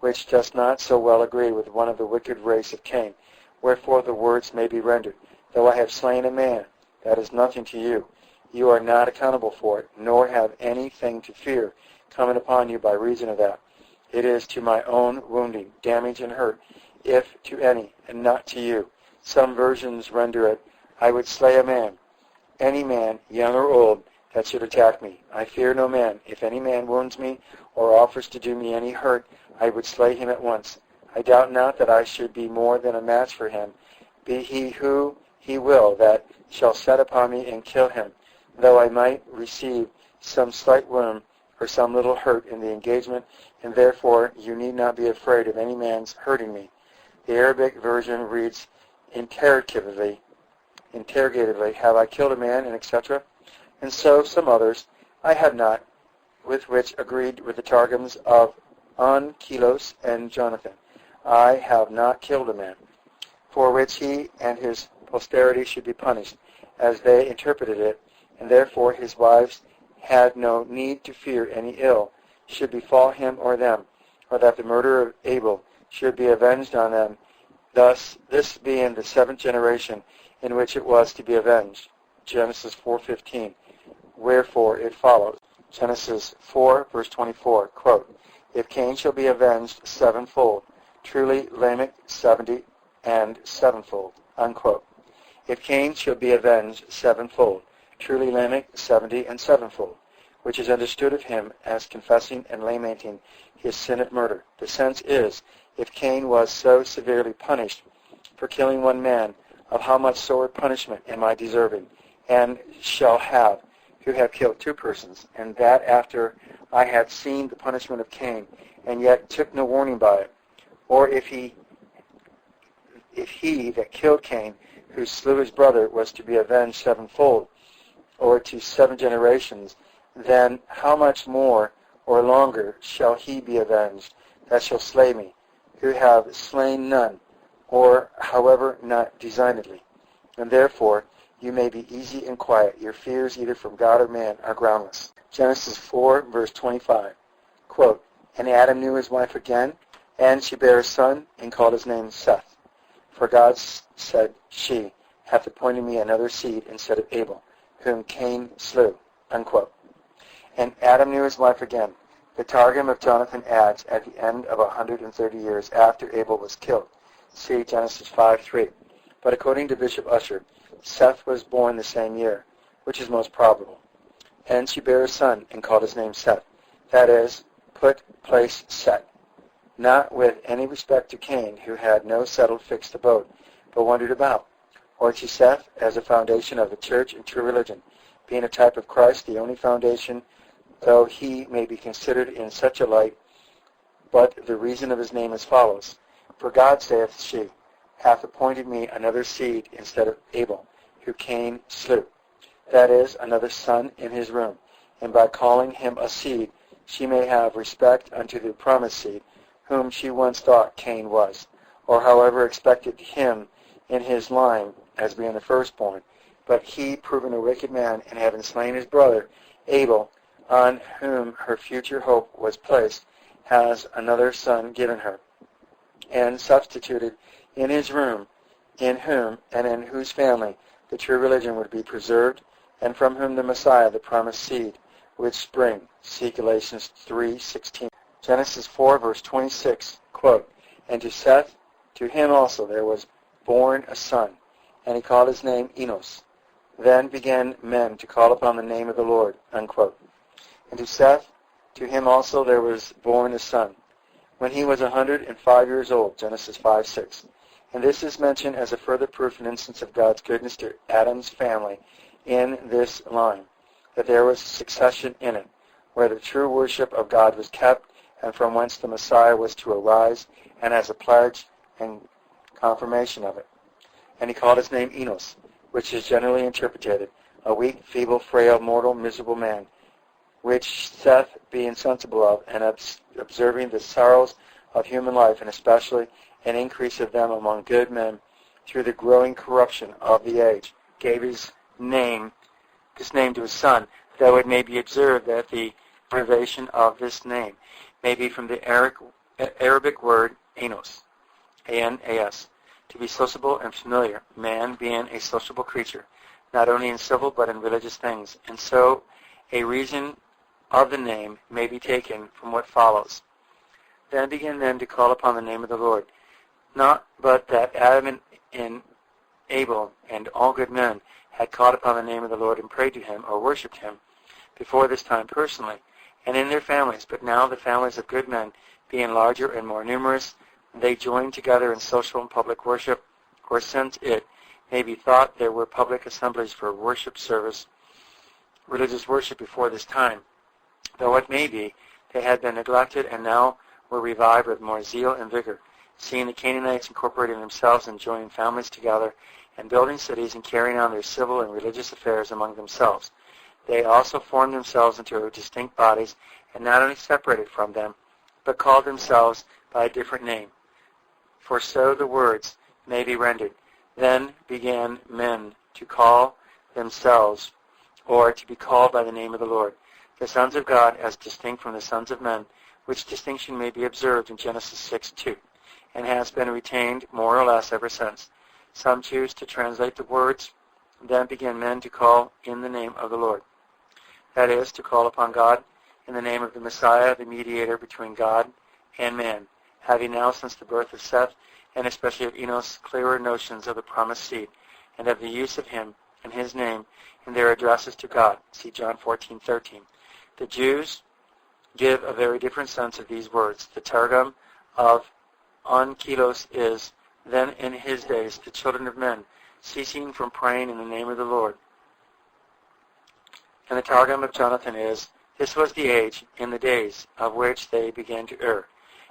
which does not so well agree with one of the wicked race of Cain. Wherefore the words may be rendered, Though I have slain a man, that is nothing to you. You are not accountable for it, nor have anything to fear coming upon you by reason of that. It is to my own wounding, damage, and hurt, if to any, and not to you. Some versions render it, I would slay a man, any man, young or old, that should attack me. I fear no man. If any man wounds me, or offers to do me any hurt, I would slay him at once. I doubt not that I should be more than a match for him, be he who he will, that shall set upon me and kill him, though I might receive some slight wound or some little hurt in the engagement, and therefore you need not be afraid of any man's hurting me. The Arabic version reads interrogatively, have I killed a man, and etc. And so some others, I have not, with which agreed with the Targums of Onkelos and Jonathan. I have not killed a man, for which he and his posterity should be punished, as they interpreted it, and therefore his wives had no need to fear any ill should befall him or them, or that the murder of Abel should be avenged on them thus this being the seventh generation in which it was to be avenged. Genesis 4:15. Wherefore it follows. Genesis 4, verse 24, quote, If Cain shall be avenged sevenfold, truly Lamech 70 and sevenfold, unquote. If Cain shall be avenged sevenfold, truly Lamech 70 and sevenfold, which is understood of him as confessing and lamenting his sin of murder. The sense is, if Cain was so severely punished for killing one man, of how much sore punishment am I deserving, and shall have, who have killed two persons, and that after I had seen the punishment of Cain, and yet took no warning by it. Or if he that killed Cain, who slew his brother, was to be avenged sevenfold, or to 7 generations, then how much more or longer shall he be avenged that shall slay me, who have slain none, or however not designedly? And therefore you may be easy and quiet. Your fears either from God or man are groundless. Genesis 4, verse 25, quote, And Adam knew his wife again, and she bare a son, and called his name Seth. For God said, She hath appointed me another seed instead of Abel, whom Cain slew, unquote. And Adam knew his wife again. The Targum of Jonathan adds, at the end of 130 years after Abel was killed. See Genesis 5:3. But according to Bishop Usher, Seth was born the same year, which is most probable. And she bare a son, and called his name Seth. That is, put place Set. Not with any respect to Cain, who had no settled fixed abode, but wandered about. Or to Seth, as a foundation of the church and true religion, being a type of Christ, the only foundation, though he may be considered in such a light. But the reason of his name as follows. For God, saith she, hath appointed me another seed instead of Abel, who Cain slew. That is, another son in his room. And by calling him a seed, she may have respect unto the promised seed, whom she once thought Cain was, or however expected him in his line as being the firstborn. But he, proving a wicked man, and having slain his brother Abel, on whom her future hope was placed, has another son given her, and substituted in his room, in whom and in whose family the true religion would be preserved, and from whom the Messiah, the promised seed, would spring. See Galatians 3:16. Genesis 4, verse 26, quote, And to Seth, to him also there was born a son, and he called his name Enos. Then began men to call upon the name of the Lord, unquote. And to Seth, to him also there was born a son, when he was 105 years old, Genesis 5:6. And this is mentioned as a further proof and instance of God's goodness to Adam's family in this line, that there was succession in it, where the true worship of God was kept, and from whence the Messiah was to arise, and as a pledge and confirmation of it. And he called his name Enos, which is generally interpreted, a weak, feeble, frail, mortal, miserable man, which Seth, being sensible of, and observing the sorrows of human life, and especially an increase of them among good men, through the growing corruption of the age, gave this name to his son, though it may be observed that the derivation of this name may be from the Arabic word anos, A-N-A-S, to be sociable and familiar, man being a sociable creature, not only in civil but in religious things, and so a reason of the name may be taken from what follows. Then began men to call upon the name of the Lord, not but that Adam and Abel and all good men had called upon the name of the Lord and prayed to him or worshipped him before this time personally, and in their families. But now the families of good men, being larger and more numerous, they joined together in social and public worship, or since it may be thought there were public assemblies for worship service, religious worship before this time, though it may be they had been neglected and now were revived with more zeal and vigor, seeing the Canaanites incorporating themselves and joining families together and building cities and carrying on their civil and religious affairs among themselves. They also formed themselves into distinct bodies, and not only separated from them, but called themselves by a different name. For so the words may be rendered. Then began men to call themselves, or to be called by the name of the Lord, the sons of God as distinct from the sons of men, which distinction may be observed in Genesis 6:2. and has been retained more or less ever since. Some choose to translate the words, then begin men to call in the name of the Lord. That is, to call upon God in the name of the Messiah, the mediator between God and man, having now since the birth of Seth, and especially of Enos, clearer notions of the promised seed, and of the use of him and his name in their addresses to God. See John 14:13. The Jews give a very different sense of these words. The Targum of Onkelos is, then in his days, the children of men, ceasing from praying in the name of the Lord. And the Targum of Jonathan is, this was the age, in the days, of which they began to err,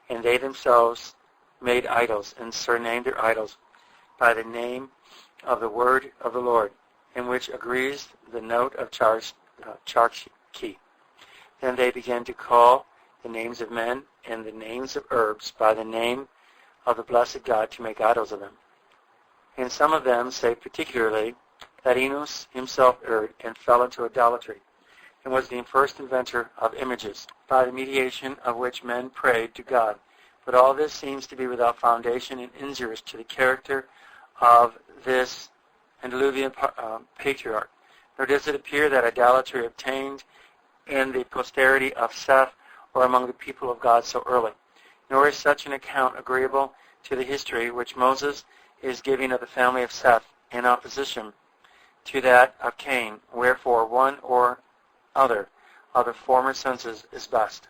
and they themselves made idols, and surnamed their idols by the name of the word of the Lord, in which agrees the note of Charki. Then they began to call the names of men and the names of herbs by the name of the blessed God to make idols of them. And some of them say particularly that Enos himself erred and fell into idolatry, and was the first inventor of images, by the mediation of which men prayed to God. But all this seems to be without foundation and injurious to the character of this antediluvian patriarch. Nor does it appear that idolatry obtained in the posterity of Seth or among the people of God so early. Nor is such an account agreeable to the history which Moses is giving of the family of Seth in opposition to that of Cain, wherefore one or other of the former senses is best.